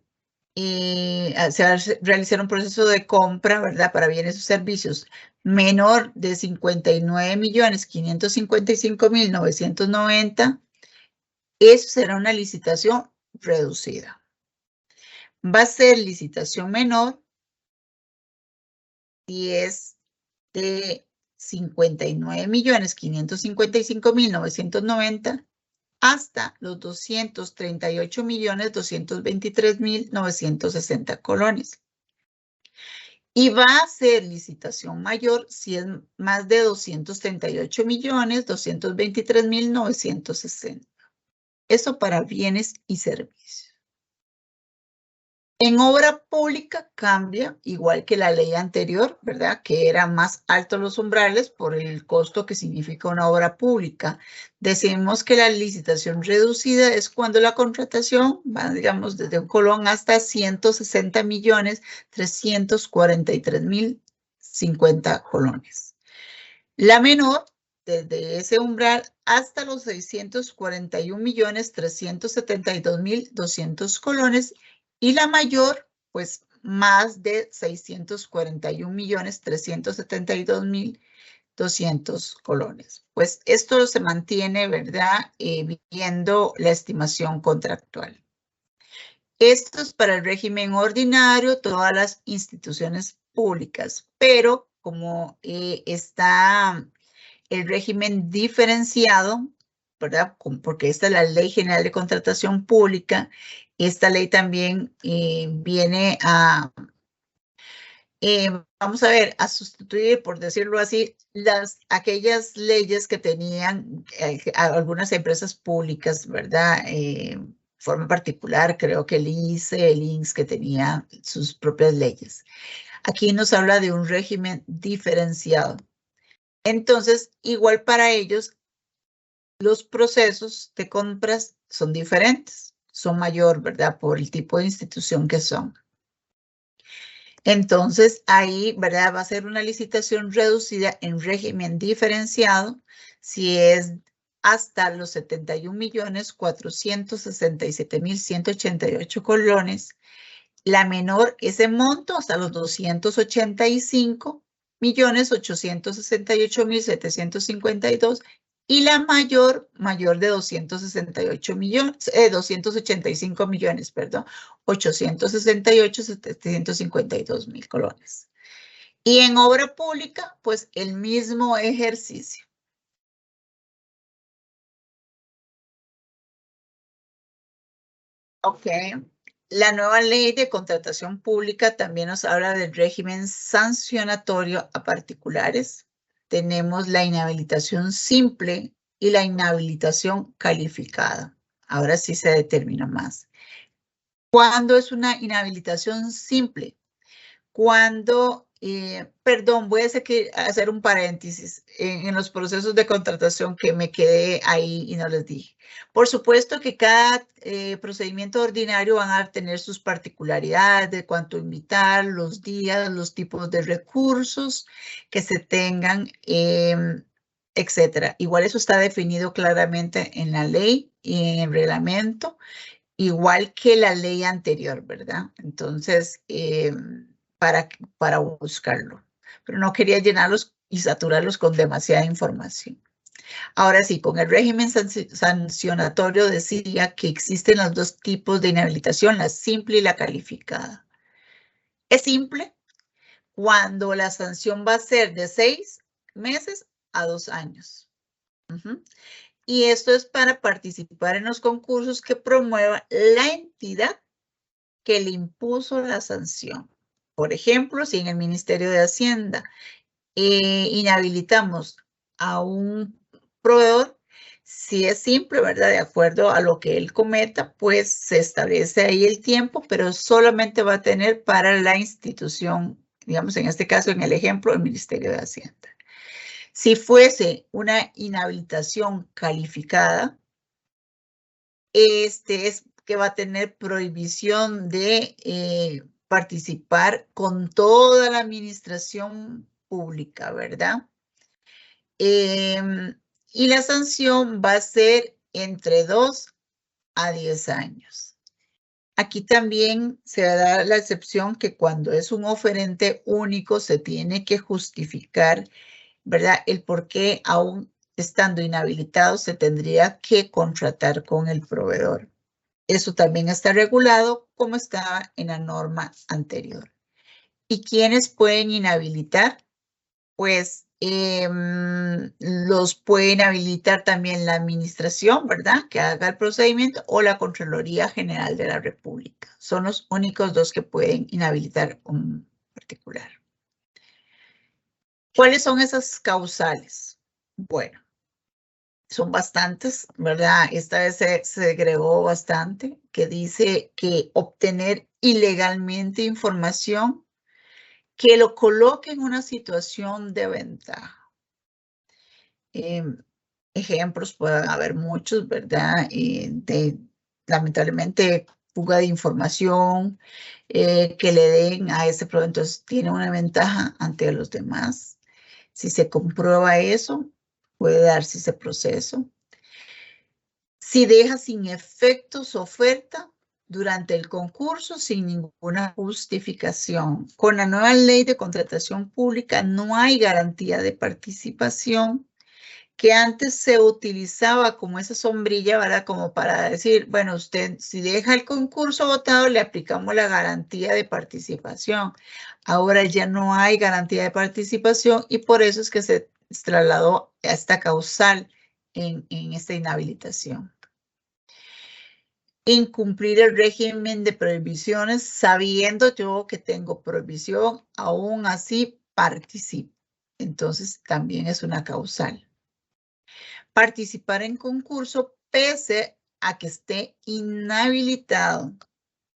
se va a realizar un proceso de compra, ¿verdad? Para bienes o servicios menor de 59.555.990, eso será una licitación reducida. Va a ser licitación menor si es de 59.555.990 hasta los 238.223.960 colones. Y va a ser licitación mayor si es más de 238.223.960. Eso para bienes y servicios. En obra pública cambia, igual que la ley anterior, ¿verdad? Que eran más altos los umbrales por el costo que significa una obra pública. Decimos que la licitación reducida es cuando la contratación va, digamos, desde un colón hasta 160.343.050 colones. La menor, desde ese umbral hasta los 641.372.200 colones. Y la mayor, pues más de 641.372.200 colones. Pues esto se mantiene, ¿verdad? Viendo la estimación contractual. Esto es para el régimen ordinario, todas las instituciones públicas, pero como está el régimen diferenciado, ¿verdad? Porque esta es la Ley General de Contratación Pública. Esta ley también viene a, vamos a ver, a sustituir, por decirlo así, aquellas leyes que tenían algunas empresas públicas, ¿verdad? Forma particular, creo que el ICE, el INSS, que tenía sus propias leyes. Aquí nos habla de un régimen diferenciado. Entonces, igual para ellos, los procesos de compras son diferentes, son mayor, ¿verdad? Por el tipo de institución que son. Entonces, ahí, ¿verdad? Va a ser una licitación reducida en régimen diferenciado si es hasta los 71.467.188 colones. La menor, ese monto, hasta los 285.868.752. Y la mayor de 285 millones, perdón, 868.752.000 colones. Y en obra pública, pues el mismo ejercicio. Ok. La nueva ley de contratación pública también nos habla del régimen sancionatorio a particulares. Tenemos la inhabilitación simple y la inhabilitación calificada. Ahora sí se determina más. ¿Cuándo es una inhabilitación simple? Cuando, perdón, voy a hacer un paréntesis en los procesos de contratación que me quedé ahí y no les dije. Por supuesto que cada procedimiento ordinario van a tener sus particularidades de cuánto invitar, los días, los tipos de recursos que se tengan, etcétera. Igual eso está definido claramente en la ley y en el reglamento, igual que la ley anterior, ¿verdad? Entonces, para buscarlo. Pero no quería llenarlos y saturarlos con demasiada información. Ahora sí, con el régimen sancionatorio decía que existen los dos tipos de inhabilitación, la simple y la calificada. Es simple cuando la sanción va a ser de 6 meses a 2 años. Y esto es para participar en los concursos que promueva la entidad que le impuso la sanción. Por ejemplo, si en el Ministerio de Hacienda inhabilitamos a un proveedor, si es simple, ¿verdad? De acuerdo a lo que él cometa, pues se establece ahí el tiempo, pero solamente va a tener para la institución, digamos, en este caso, en el ejemplo, el Ministerio de Hacienda. Si fuese una inhabilitación calificada, es que va a tener prohibición de participar con toda la administración pública, ¿verdad? Y la sanción va a ser entre 2 a 10 años. Aquí también se da la excepción que cuando es un oferente único se tiene que justificar, ¿verdad? El por qué aún estando inhabilitado se tendría que contratar con el proveedor. Eso también está regulado como estaba en la norma anterior. ¿Y quiénes pueden inhabilitar? Pues los pueden habilitar también la administración, ¿verdad? Que haga el procedimiento o la Contraloría General de la República. Son los únicos dos que pueden inhabilitar un particular. ¿Cuáles son esas causales? Bueno, son bastantes, ¿verdad? Esta vez se agregó bastante, que dice que obtener ilegalmente información que lo coloque en una situación de ventaja. Ejemplos pueden haber muchos, ¿verdad? Lamentablemente, fuga de información, que le den a ese producto, entonces tiene una ventaja ante los demás. Si se comprueba eso, puede darse ese proceso. Si deja sin efecto su oferta durante el concurso sin ninguna justificación. Con la nueva ley de contratación pública no hay garantía de participación, que antes se utilizaba como esa sombrilla, ¿verdad? Como para decir, bueno, usted si deja el concurso votado, le aplicamos la garantía de participación. Ahora ya no hay garantía de participación y por eso es que se trasladó a esta causal en esta inhabilitación. Incumplir el régimen de prohibiciones, sabiendo yo que tengo prohibición, aún así participo. Entonces también es una causal. Participar en concurso pese a que esté inhabilitado,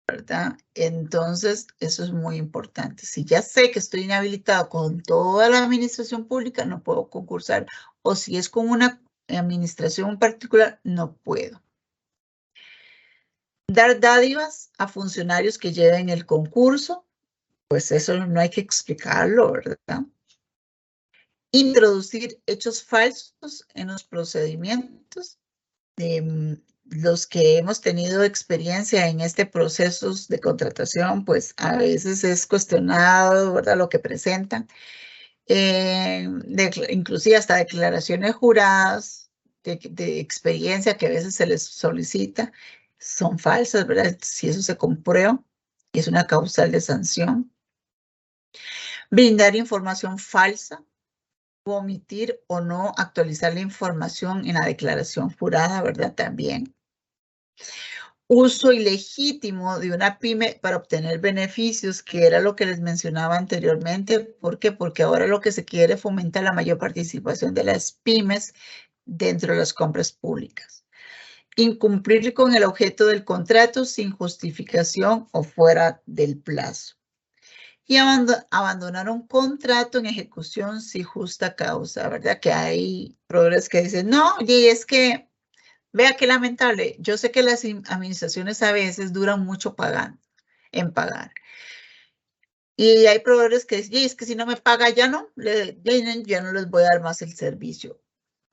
¿verdad? Entonces, eso es muy importante. Si ya sé que estoy inhabilitado con toda la administración pública, no puedo concursar. O si es con una administración particular, no puedo. Dar dádivas a funcionarios que lleven el concurso, pues eso no hay que explicarlo, ¿verdad? Introducir hechos falsos en los procedimientos. Los que hemos tenido experiencia en este proceso de contratación, pues a veces es cuestionado, ¿verdad? Lo que presentan. Inclusive hasta declaraciones juradas de experiencia que a veces se les solicita, son falsas, ¿verdad? Si eso se comprueba, es una causal de sanción. Brindar información falsa, omitir o no actualizar la información en la declaración jurada, ¿verdad? También. Uso ilegítimo de una pyme para obtener beneficios, que era lo que les mencionaba anteriormente. ¿Por qué? Porque ahora lo que se quiere fomentar la mayor participación de las pymes dentro de las compras públicas. Incumplir con el objeto del contrato sin justificación o fuera del plazo. Y abandonar un contrato en ejecución sin justa causa, ¿verdad? Que hay proveedores que dicen, no, y es que, vea qué lamentable, yo sé que las administraciones a veces duran mucho en pagar. Y hay proveedores que dicen, es que si no me paga ya no les voy a dar más el servicio.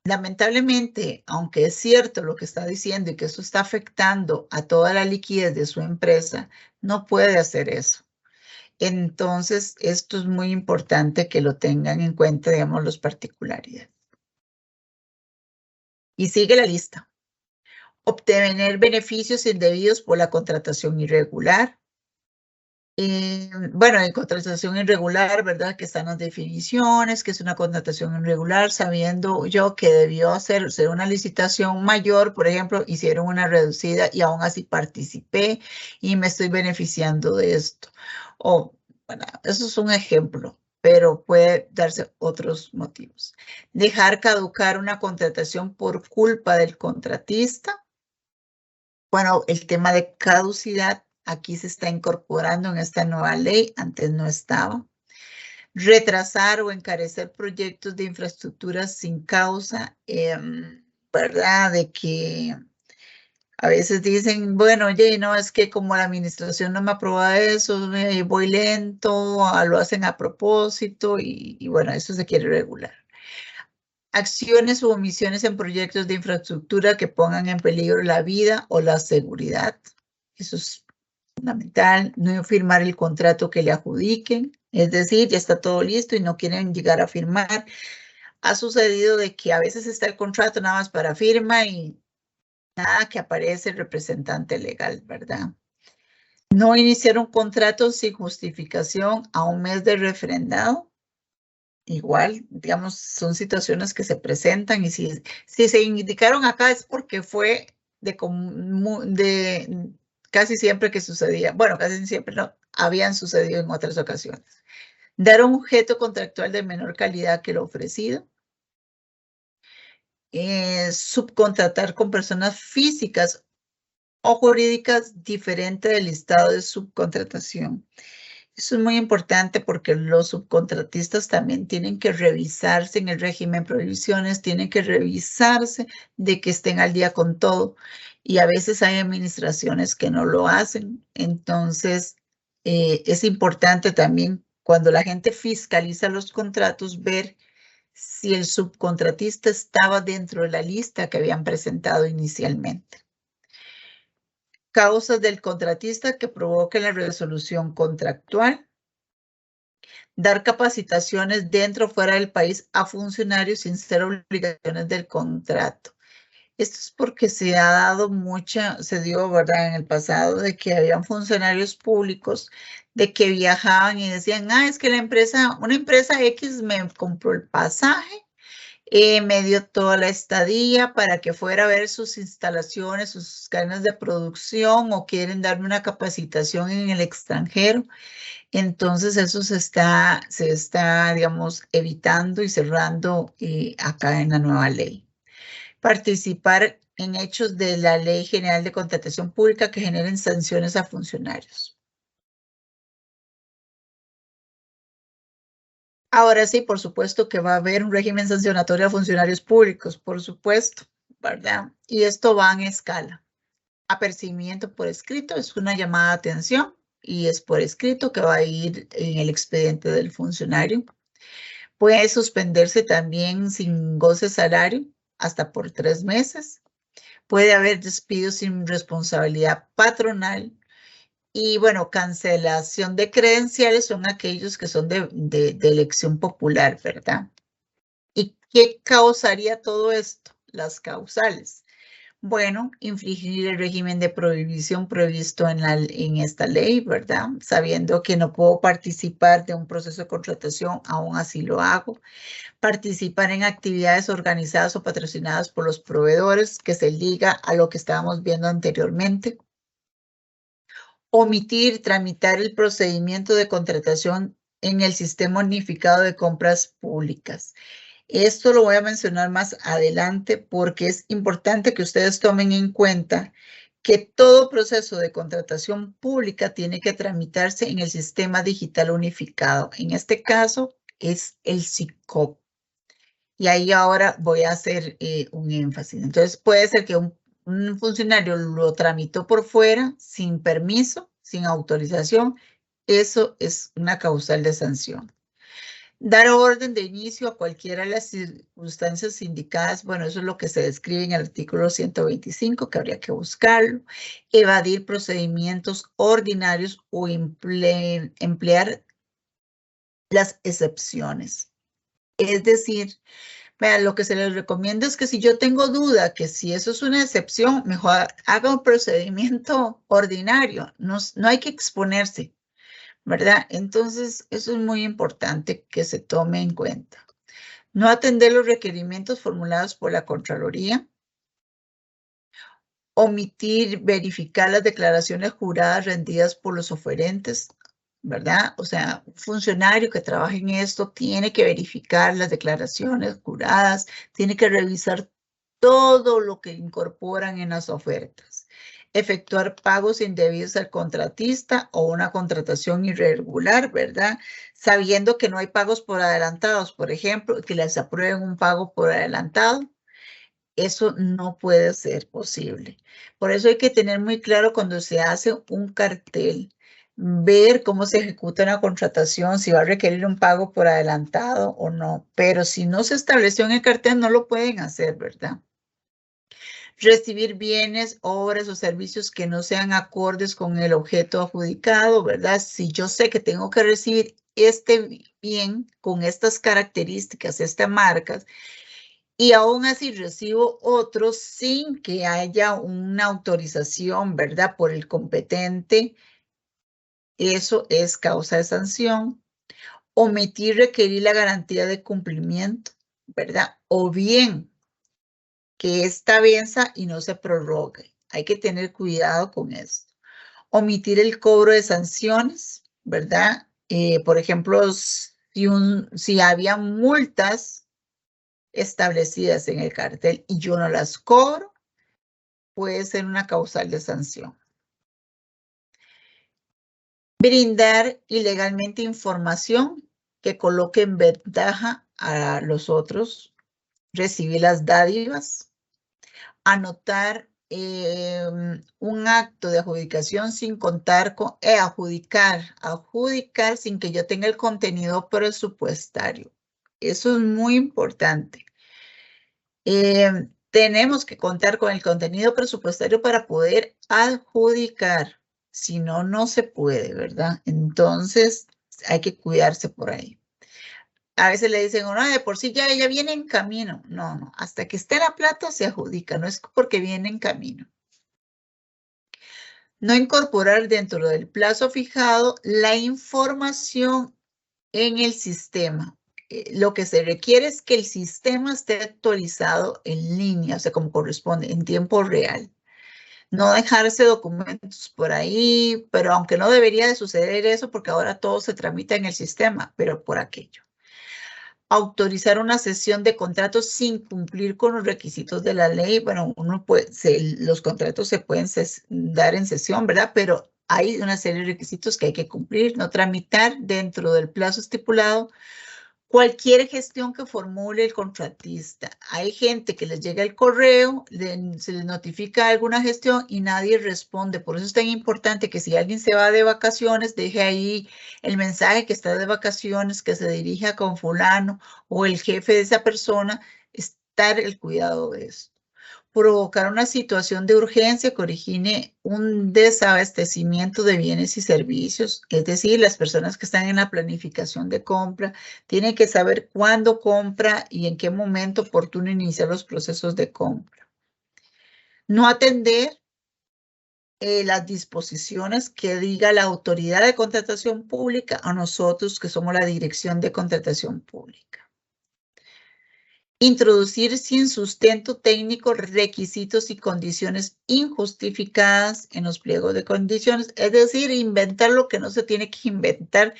Lamentablemente, aunque es cierto lo que está diciendo y que eso está afectando a toda la liquidez de su empresa, no puede hacer eso. Entonces, esto es muy importante que lo tengan en cuenta, digamos, los particularidades. Y sigue la lista. Obtener beneficios indebidos por la contratación irregular. Bueno, en contratación irregular, ¿verdad? Que están las definiciones, que es una contratación irregular, sabiendo yo que debió ser una licitación mayor, por ejemplo, hicieron una reducida y aún así participé y me estoy beneficiando de esto. O, bueno, eso es un ejemplo, pero puede darse otros motivos. Dejar caducar una contratación por culpa del contratista. Bueno, el tema de caducidad aquí se está incorporando en esta nueva ley, antes no estaba. Retrasar o encarecer proyectos de infraestructura sin causa, ¿verdad? De que a veces dicen, bueno, oye, no, es que como la administración no me aprueba eso, voy lento, lo hacen a propósito y bueno, eso se quiere regular. Acciones u omisiones en proyectos de infraestructura que pongan en peligro la vida o la seguridad. Eso es fundamental. No firmar el contrato que le adjudiquen. Es decir, ya está todo listo y no quieren llegar a firmar. Ha sucedido de que a veces está el contrato nada más para firma y nada que aparece el representante legal, ¿verdad? No iniciar un contrato sin justificación a un mes de refrendado. Igual, digamos, son situaciones que se presentan y si se indicaron acá es porque fue de casi siempre que sucedía, bueno, casi siempre no, habían sucedido en otras ocasiones. Dar un objeto contractual de menor calidad que lo ofrecido. Subcontratar con personas físicas o jurídicas diferente del listado de subcontratación. Eso es muy importante porque los subcontratistas también tienen que revisarse en el régimen de prohibiciones, tienen que revisarse de que estén al día con todo. Y a veces hay administraciones que no lo hacen. Entonces, es importante también cuando la gente fiscaliza los contratos ver si el subcontratista estaba dentro de la lista que habían presentado inicialmente. Causas del contratista que provoquen la resolución contractual. Dar capacitaciones dentro o fuera del país a funcionarios sin ser obligaciones del contrato. Esto es porque se ha dado se dio, ¿verdad? En el pasado de que habían funcionarios públicos de que viajaban y decían, es que una empresa X me compró el pasaje, me dio toda la estadía para que fuera a ver sus instalaciones, sus cadenas de producción o quieren darme una capacitación en el extranjero. Entonces eso se está, digamos, evitando y cerrando acá en la nueva ley. Participar en hechos de la Ley General de Contratación Pública que generen sanciones a funcionarios. Ahora sí, por supuesto que va a haber un régimen sancionatorio a funcionarios públicos, por supuesto, ¿verdad? Y esto va en escala. Apercibimiento por escrito es una llamada de atención y es por escrito que va a ir en el expediente del funcionario. Puede suspenderse también sin goce salario hasta por 3 meses. Puede haber despidos sin responsabilidad patronal. Y bueno, cancelación de credenciales son aquellos que son de elección popular, ¿verdad? ¿Y qué causaría todo esto? Las causales. Bueno, infringir el régimen de prohibición previsto en esta ley, ¿verdad? Sabiendo que no puedo participar de un proceso de contratación, aún así lo hago. Participar en actividades organizadas o patrocinadas por los proveedores, que se liga a lo que estábamos viendo anteriormente. Omitir, tramitar el procedimiento de contratación en el Sistema Unificado de Compras Públicas. Esto lo voy a mencionar más adelante porque es importante que ustedes tomen en cuenta que todo proceso de contratación pública tiene que tramitarse en el Sistema Digital Unificado. En este caso es el SICOP. Y ahí ahora voy a hacer un énfasis. Entonces puede ser que un funcionario lo tramitó por fuera, sin permiso, sin autorización. Eso es una causal de sanción. Dar orden de inicio a cualquiera de las circunstancias indicadas, bueno, eso es lo que se describe en el artículo 125, que habría que buscarlo. Evadir procedimientos ordinarios o emplear las excepciones. Es decir, vean, lo que se les recomienda es que si yo tengo duda que si eso es una excepción, mejor haga un procedimiento ordinario. No hay que exponerse, ¿verdad? Entonces, eso es muy importante que se tome en cuenta. No atender los requerimientos formulados por la Contraloría. Omitir, verificar las declaraciones juradas rendidas por los oferentes, ¿verdad? O sea, un funcionario que trabaje en esto tiene que verificar las declaraciones juradas, tiene que revisar todo lo que incorporan en las ofertas. Efectuar pagos indebidos al contratista o una contratación irregular, ¿verdad? Sabiendo que no hay pagos por adelantados, por ejemplo, que les aprueben un pago por adelantado. Eso no puede ser posible. Por eso hay que tener muy claro cuando se hace un cartel, ver cómo se ejecuta una contratación, si va a requerir un pago por adelantado o no. Pero si no se estableció en el cartel, no lo pueden hacer, ¿verdad? Recibir bienes, obras o servicios que no sean acordes con el objeto adjudicado, ¿verdad? Si yo sé que tengo que recibir este bien con estas características, estas marcas, y aún así recibo otros sin que haya una autorización, ¿verdad? Por el competente. Eso es causa de sanción. Omitir requerir la garantía de cumplimiento, ¿verdad? O bien que esta venza y no se prorrogue. Hay que tener cuidado con esto. Omitir el cobro de sanciones, ¿verdad? Por ejemplo, si había multas establecidas en el cartel y yo no las cobro, puede ser una causal de sanción. Brindar ilegalmente información que coloque en ventaja a los otros. Recibir las dádivas. Anotar un acto de adjudicación sin contar con adjudicar sin que yo tenga el contenido presupuestario. Eso es muy importante. Tenemos que contar con el contenido presupuestario para poder adjudicar. Si no, no se puede, ¿verdad? Entonces, hay que cuidarse por ahí. A veces le dicen, no, de por sí ya viene en camino. No, no, hasta que esté la plata se adjudica, no es porque viene en camino. No incorporar dentro del plazo fijado la información en el sistema. Lo que se requiere es que el sistema esté actualizado en línea, o sea, como corresponde, en tiempo real. No dejarse documentos por ahí, pero aunque no debería de suceder eso, porque ahora todo se tramita en el sistema, pero por aquello. Autorizar una sesión de contratos sin cumplir con los requisitos de la ley. Bueno, los contratos se pueden dar en sesión, ¿verdad? Pero hay una serie de requisitos que hay que cumplir, no tramitar dentro del plazo estipulado cualquier gestión que formule el contratista. Hay gente que les llega el correo, se les notifica alguna gestión y nadie responde. Por eso es tan importante que si alguien se va de vacaciones, deje ahí el mensaje que está de vacaciones, que se dirija con fulano o el jefe de esa persona, estar el cuidado de eso. Provocar una situación de urgencia que origine un desabastecimiento de bienes y servicios. Es decir, las personas que están en la planificación de compra tienen que saber cuándo compra y en qué momento oportuno iniciar los procesos de compra. No atender las disposiciones que diga la autoridad de contratación pública a nosotros que somos la dirección de contratación pública. Introducir sin sustento técnico requisitos y condiciones injustificadas en los pliegos de condiciones, es decir, inventar lo que no se tiene que inventar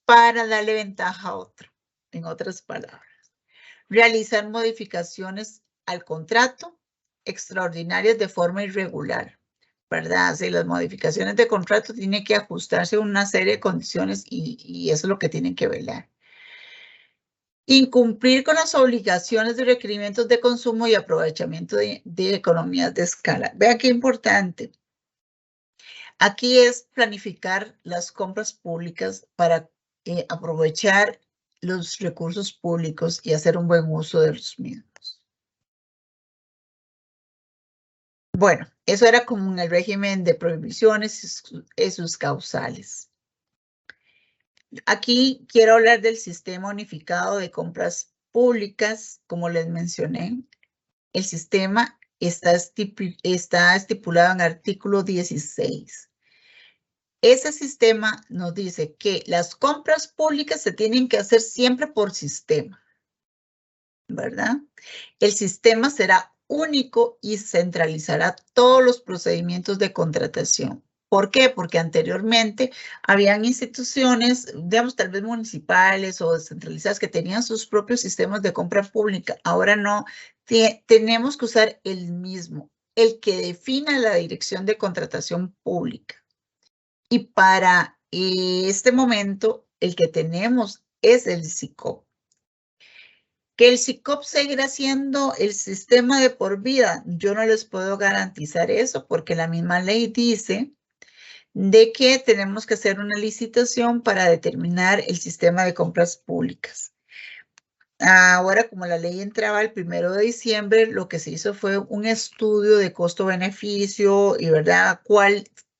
para darle ventaja a otro, en otras palabras. Realizar modificaciones al contrato extraordinarias de forma irregular, ¿verdad? Si las modificaciones de contrato tienen que ajustarse a una serie de condiciones y eso es lo que tienen que velar. Incumplir con las obligaciones de requerimientos de consumo y aprovechamiento de economías de escala. Vean qué importante. Aquí es planificar las compras públicas para aprovechar los recursos públicos y hacer un buen uso de los mismos. Bueno, eso era como en el régimen de prohibiciones y sus causales. Aquí quiero hablar del sistema unificado de compras públicas, como les mencioné. El sistema está estipulado en artículo 16. Ese sistema nos dice que las compras públicas se tienen que hacer siempre por sistema, ¿verdad? El sistema será único y centralizará todos los procedimientos de contratación. ¿Por qué? Porque anteriormente habían instituciones, digamos, tal vez municipales o descentralizadas que tenían sus propios sistemas de compra pública. Ahora no, tenemos que usar el mismo, el que defina la dirección de contratación pública. Y para este momento, el que tenemos es el SICOP. Que el SICOP seguirá siendo el sistema de por vida, yo no les puedo garantizar eso porque la misma ley dice de que tenemos que hacer una licitación para determinar el sistema de compras públicas. Ahora, como la ley entraba el 1 de diciembre, lo que se hizo fue un estudio de costo-beneficio y, ¿verdad?,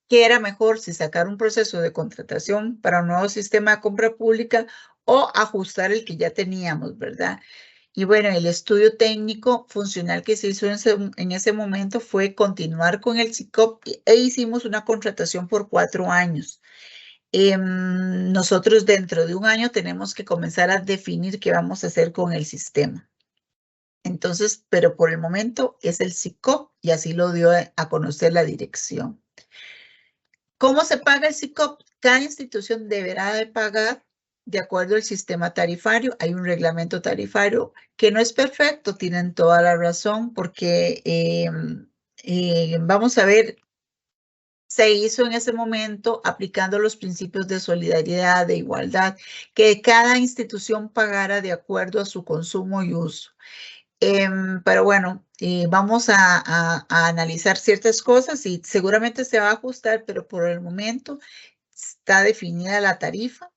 qué era mejor, si sacar un proceso de contratación para un nuevo sistema de compra pública o ajustar el que ya teníamos, ¿verdad? Y bueno, el estudio técnico funcional que se hizo en ese momento fue continuar con el SICOP e hicimos una contratación por 4 años. Nosotros dentro de un año tenemos que comenzar a definir qué vamos a hacer con el sistema. Entonces, pero por el momento es el SICOP y así lo dio a conocer la dirección. ¿Cómo se paga el SICOP? Cada institución deberá de pagar de acuerdo al sistema tarifario. Hay un reglamento tarifario que no es perfecto, tienen toda la razón, porque vamos a ver, se hizo en ese momento aplicando los principios de solidaridad, de igualdad, que cada institución pagara de acuerdo a su consumo y uso. Pero bueno, vamos a analizar ciertas cosas y seguramente se va a ajustar, pero por el momento está definida la tarifa,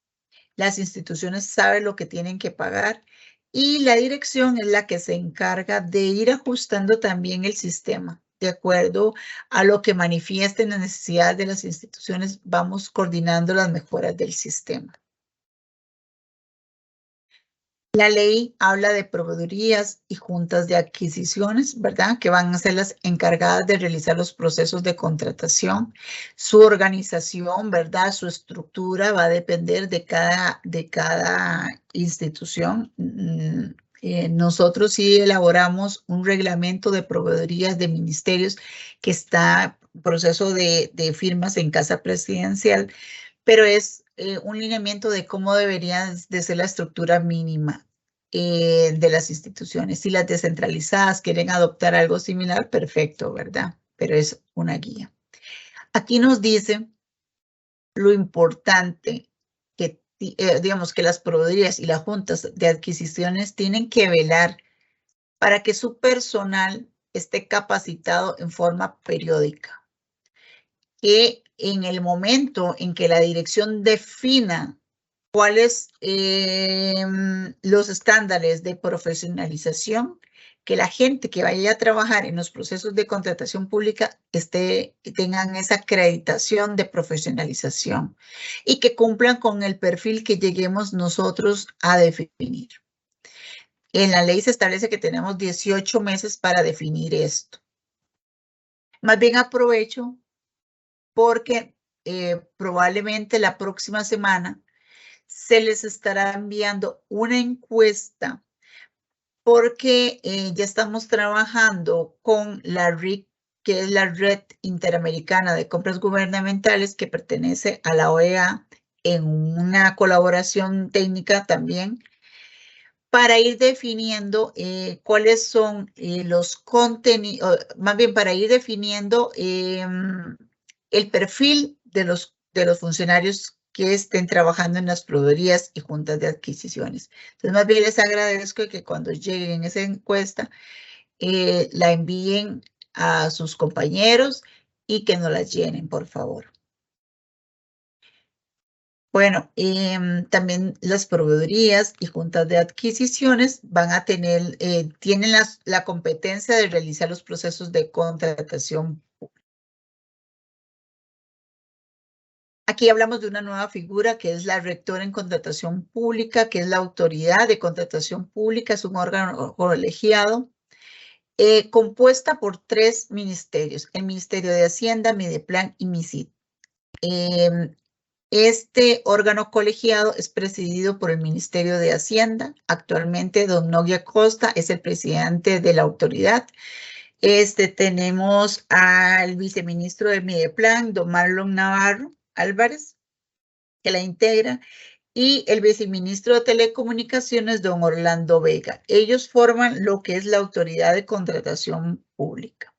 las instituciones saben lo que tienen que pagar y la dirección es la que se encarga de ir ajustando también el sistema. De acuerdo a lo que manifiesten las necesidades de las instituciones, vamos coordinando las mejoras del sistema. La ley habla de proveedurías y juntas de adquisiciones, ¿verdad? Que van a ser las encargadas de realizar los procesos de contratación. Su organización, ¿verdad? Su estructura va a depender de cada institución. Nosotros sí elaboramos un reglamento de proveedurías de ministerios que está en proceso de firmas en Casa Presidencial, pero es un lineamiento de cómo debería de ser la estructura mínima de las instituciones. Si las descentralizadas quieren adoptar algo similar, perfecto, ¿verdad? Pero es una guía. Aquí nos dice lo importante que, digamos, que las proveedurías y las juntas de adquisiciones tienen que velar para que su personal esté capacitado en forma periódica. Que en el momento en que la dirección defina cuáles los estándares de profesionalización, que la gente que vaya a trabajar en los procesos de contratación pública tengan esa acreditación de profesionalización y que cumplan con el perfil que lleguemos nosotros a definir. En la ley se establece que tenemos 18 meses para definir esto. Más bien aprovecho porque probablemente la próxima semana se les estará enviando una encuesta porque ya estamos trabajando con la RIC, que es la Red Interamericana de Compras Gubernamentales, que pertenece a la OEA, en una colaboración técnica también, para ir definiendo cuáles son los contenidos, más bien para ir definiendo el perfil de los funcionarios que estén trabajando en las proveedorías y juntas de adquisiciones. Entonces, más bien les agradezco que cuando lleguen esa encuesta, la envíen a sus compañeros y que nos la llenen, por favor. Bueno, también las proveedorías y juntas de adquisiciones van a tener, tienen la competencia de realizar los procesos de contratación. Aquí hablamos de una nueva figura que es la rectora en contratación pública, que es la autoridad de contratación pública, es un órgano colegiado compuesta por 3 ministerios, el Ministerio de Hacienda, Mideplan y MISID. Este órgano colegiado es presidido por el Ministerio de Hacienda. Actualmente, don Nogui Costa es el presidente de la autoridad. Tenemos al viceministro de Mideplan, don Marlon Navarro Álvarez, que la integra, y el viceministro de Telecomunicaciones, don Orlando Vega. Ellos forman lo que es la autoridad de contratación pública.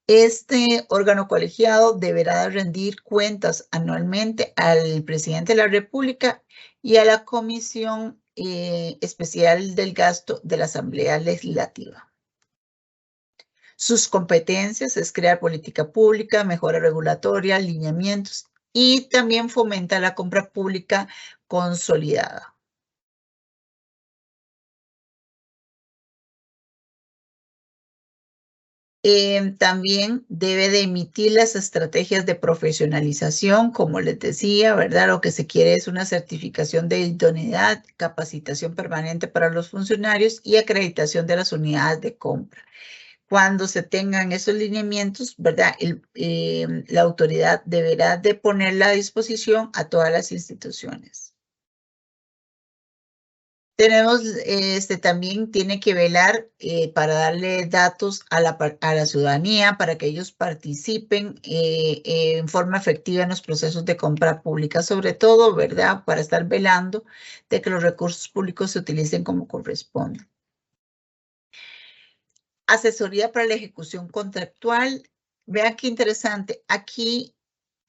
Este órgano colegiado deberá rendir cuentas anualmente al presidente de la República y a la Comisión Especial del Gasto de la Asamblea Legislativa. Sus competencias es crear política pública, mejora regulatoria, lineamientos y también fomenta la compra pública consolidada. También debe de emitir las estrategias de profesionalización, como les decía, ¿verdad? Lo que se quiere es una certificación de idoneidad, capacitación permanente para los funcionarios y acreditación de las unidades de compra. Cuando se tengan esos lineamientos, ¿verdad? La autoridad deberá de ponerla a disposición a todas las instituciones. Tenemos, también tiene que velar para darle datos a la ciudadanía para que ellos participen en forma efectiva en los procesos de compra pública, sobre todo, ¿verdad? Para estar velando de que los recursos públicos se utilicen como corresponde. Asesoría para la ejecución contractual. Vean qué interesante. Aquí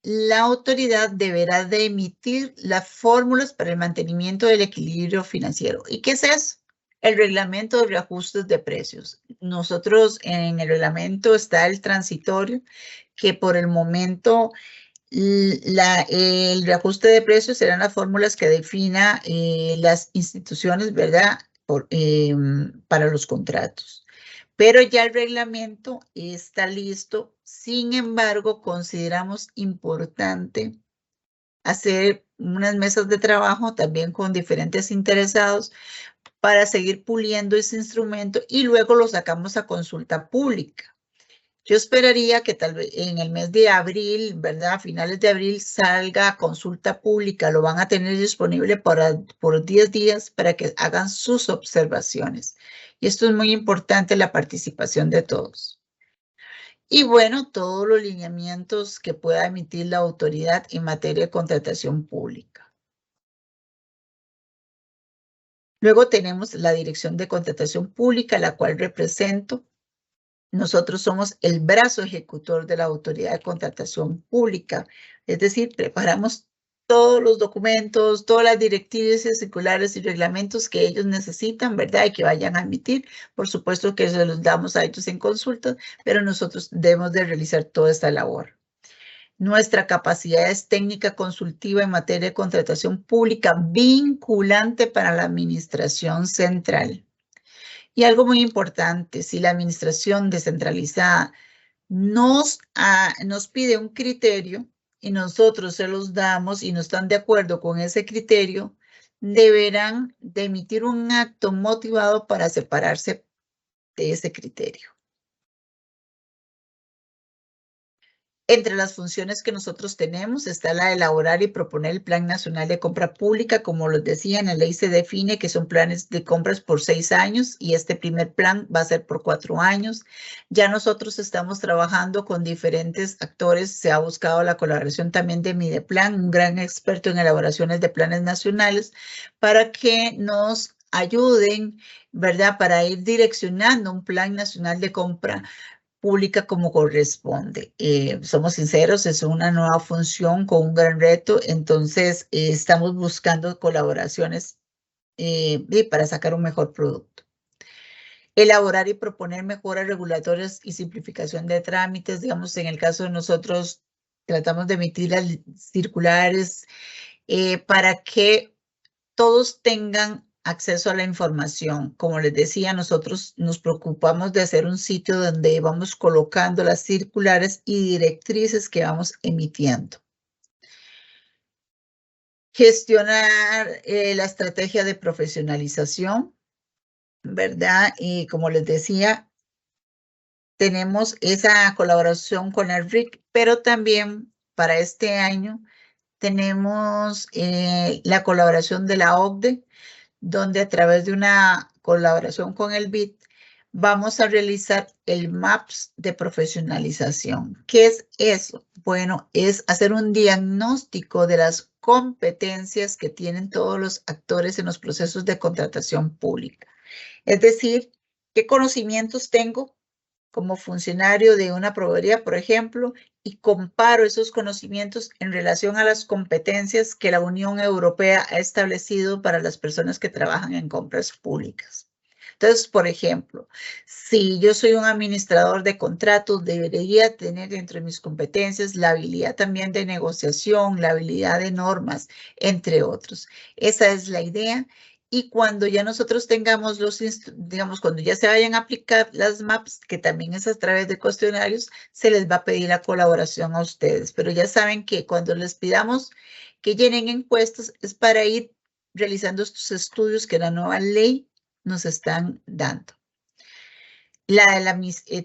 la autoridad deberá de emitir las fórmulas para el mantenimiento del equilibrio financiero. ¿Y qué es eso? El reglamento de reajustes de precios. Nosotros en el reglamento está el transitorio, que por el momento el reajuste de precios serán las fórmulas que defina las instituciones, ¿verdad? Para los contratos. Pero ya el reglamento está listo. Sin embargo, consideramos importante hacer unas mesas de trabajo también con diferentes interesados para seguir puliendo ese instrumento y luego lo sacamos a consulta pública. Yo esperaría que tal vez en el mes de abril, ¿verdad? A finales de abril salga a consulta pública. Lo van a tener disponible por 10 días para que hagan sus observaciones. Y esto es muy importante, la participación de todos. Y bueno, todos los lineamientos que pueda emitir la autoridad en materia de contratación pública. Luego tenemos la Dirección de Contratación Pública, la cual represento. Nosotros somos el brazo ejecutor de la Autoridad de Contratación Pública, es decir, preparamos todos los documentos, todas las directrices, circulares y reglamentos que ellos necesitan, ¿verdad? Y que vayan a emitir. Por supuesto que se los damos a ellos en consulta, pero nosotros debemos de realizar toda esta labor. Nuestra capacidad es técnica consultiva en materia de contratación pública vinculante para la administración central. Y algo muy importante, si la administración descentralizada nos pide un criterio y nosotros se los damos y no están de acuerdo con ese criterio, deberán de emitir un acto motivado para separarse de ese criterio. Entre las funciones que nosotros tenemos está la de elaborar y proponer el Plan Nacional de Compra Pública. Como les decía, en la ley se define que son planes de compras por 6 años y este primer plan va a ser por 4 años. Ya nosotros estamos trabajando con diferentes actores. Se ha buscado la colaboración también de Mideplan, un gran experto en elaboraciones de planes nacionales, para que nos ayuden, ¿verdad?, para ir direccionando un plan nacional de compra pública como corresponde. Somos sinceros, es una nueva función con un gran reto, entonces estamos buscando colaboraciones para sacar un mejor producto. Elaborar y proponer mejoras regulatorias y simplificación de trámites. Digamos, en el caso de nosotros, tratamos de emitir las circulares para que todos tengan acceso a la información. Como les decía, nosotros nos preocupamos de hacer un sitio donde vamos colocando las circulares y directrices que vamos emitiendo. Gestionar la estrategia de profesionalización, ¿verdad? Y como les decía, tenemos esa colaboración con el RIC, pero también para este año tenemos la colaboración de la OCDE, donde a través de una colaboración con el BID vamos a realizar el MAPS de profesionalización. ¿Qué es eso? Bueno, es hacer un diagnóstico de las competencias que tienen todos los actores en los procesos de contratación pública. Es decir, ¿qué conocimientos tengo como funcionario de una proveeduría, por ejemplo, y comparo esos conocimientos en relación a las competencias que la Unión Europea ha establecido para las personas que trabajan en compras públicas? Entonces, por ejemplo, si yo soy un administrador de contratos, debería tener dentro de mis competencias la habilidad también de negociación, la habilidad de normas, entre otros. Esa es la idea. Y cuando ya nosotros tengamos digamos, cuando ya se vayan a aplicar las MAPs, que también es a través de cuestionarios, se les va a pedir la colaboración a ustedes. Pero ya saben que cuando les pidamos que llenen encuestas es para ir realizando estos estudios que la nueva ley nos están dando.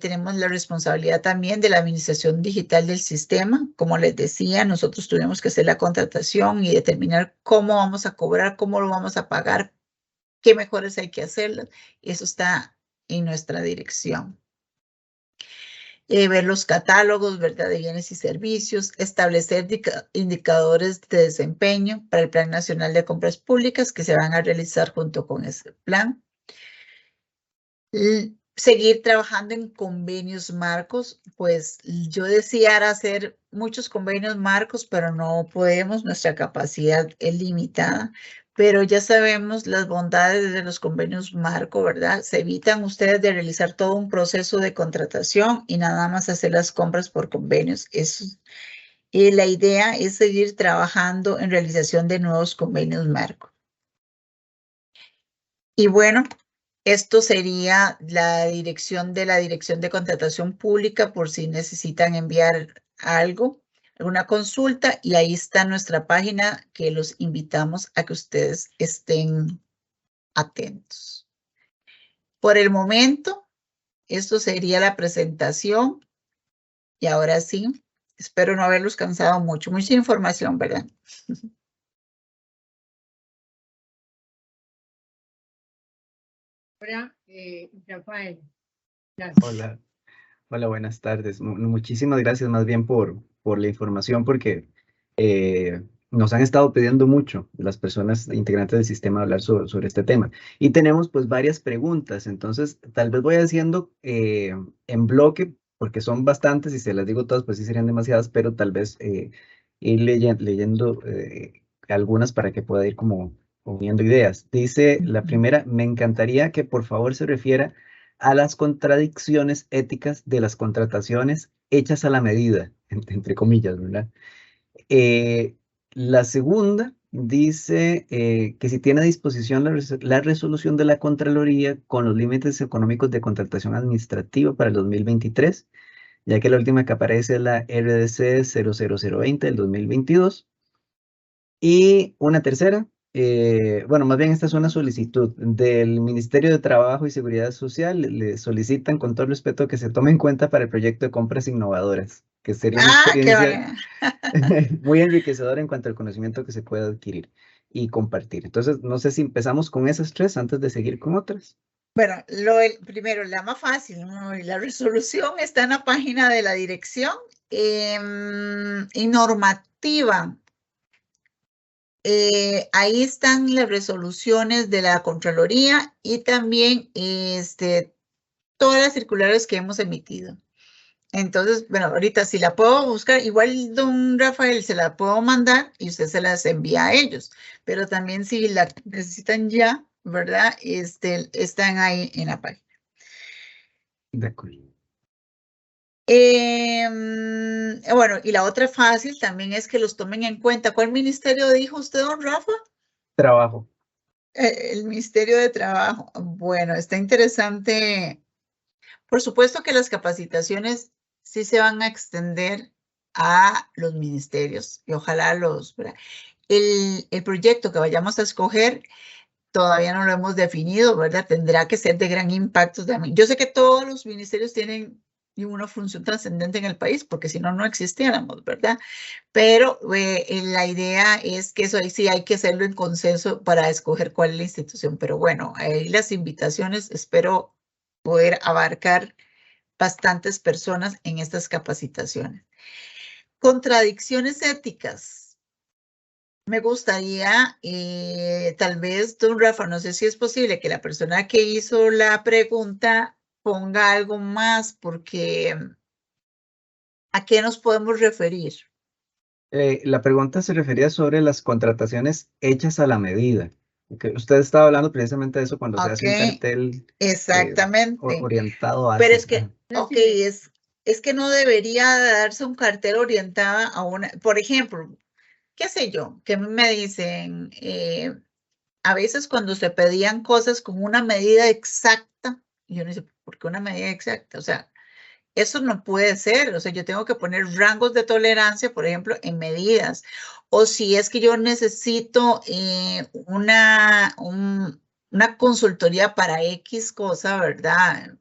Tenemos la responsabilidad también de la administración digital del sistema. Como les decía, nosotros tuvimos que hacer la contratación y determinar cómo vamos a cobrar, cómo lo vamos a pagar, qué mejoras hay que hacerlas. Eso está en nuestra dirección. Ver los catálogos, ¿verdad?, de bienes y servicios, establecer indicadores de desempeño para el Plan Nacional de Compras Públicas que se van a realizar junto con ese plan. Seguir trabajando en convenios marcos, pues yo deseara hacer muchos convenios marcos, pero no podemos, nuestra capacidad es limitada, pero ya sabemos las bondades de los convenios marco, ¿verdad? Se evitan ustedes de realizar todo un proceso de contratación y nada más hacer las compras por convenios. Y la idea es seguir trabajando en realización de nuevos convenios marco. Y bueno, esto sería la dirección de contratación pública por si necesitan enviar algo, alguna consulta, y ahí está nuestra página que los invitamos a que ustedes estén atentos. Por el momento, esto sería la presentación y ahora sí, espero no haberlos cansado mucho. Mucha información, ¿verdad? Ahora, Rafael. Hola, hola, buenas tardes. Muchísimas gracias más bien por la información porque nos han estado pidiendo mucho las personas integrantes del sistema hablar sobre este tema. Y tenemos pues varias preguntas, entonces tal vez voy haciendo en bloque porque son bastantes y si se las digo todas pues sí serían demasiadas, pero tal vez ir leyendo algunas para que pueda ir como uniendo ideas. Dice la primera, me encantaría que por favor se refiera a las contradicciones éticas de las contrataciones hechas a la medida, entre comillas, ¿verdad? La segunda dice que si tiene a disposición la resolución de la Contraloría con los límites económicos de contratación administrativa para el 2023, ya que la última que aparece es la RDC 00020 del 2022. Y una tercera, bueno, más bien esta es una solicitud del Ministerio de Trabajo y Seguridad Social. Le solicitan con todo respeto que se tome en cuenta para el proyecto de compras innovadoras que sería una qué experiencia bueno. muy enriquecedora en cuanto al conocimiento que se puede adquirir y compartir. Entonces, no sé si empezamos con esas tres antes de seguir con otras. Bueno, primero, la más fácil, ¿no? Y la resolución está en la página de la dirección y normativa. Ahí están las resoluciones de la Contraloría y también todas las circulares que hemos emitido. Entonces, bueno, ahorita si la puedo buscar, igual don Rafael se la puedo mandar y usted se las envía a ellos, pero también si la necesitan ya, ¿verdad? Están ahí en la página. De acuerdo. Bueno, y la otra fácil también es que los tomen en cuenta. ¿Cuál ministerio dijo usted, don Rafa? Trabajo. El Ministerio de Trabajo. Bueno, está interesante. Por supuesto que las capacitaciones sí se van a extender a los ministerios y ojalá ¿verdad? El proyecto que vayamos a escoger todavía no lo hemos definido, ¿verdad? Tendrá que ser de gran impacto también. Yo sé que todos los ministerios tienen una función trascendente en el país, porque si no, no existiéramos, ¿verdad? Pero la idea es que eso ahí sí hay que hacerlo en consenso para escoger cuál es la institución. Pero bueno, ahí las invitaciones, espero poder abarcar bastantes personas en estas capacitaciones. Contradicciones éticas. Me gustaría, tal vez, don Rafa, no sé si es posible que la persona que hizo la pregunta ponga algo más, porque ¿a qué nos podemos referir? La pregunta se refería sobre las contrataciones hechas a la medida. Que usted estaba hablando precisamente de eso cuando se hace un cartel Exactamente. orientado Pero hacia. es que, es que no debería darse un cartel orientado a una, por ejemplo, qué sé yo, que me dicen, a veces cuando se pedían cosas con una medida exacta, yo no sé, ¿por qué una medida exacta? O sea, eso no puede ser. O sea, yo tengo que poner rangos de tolerancia, por ejemplo, en medidas. O si es que yo necesito una consultoría para X cosa, ¿verdad?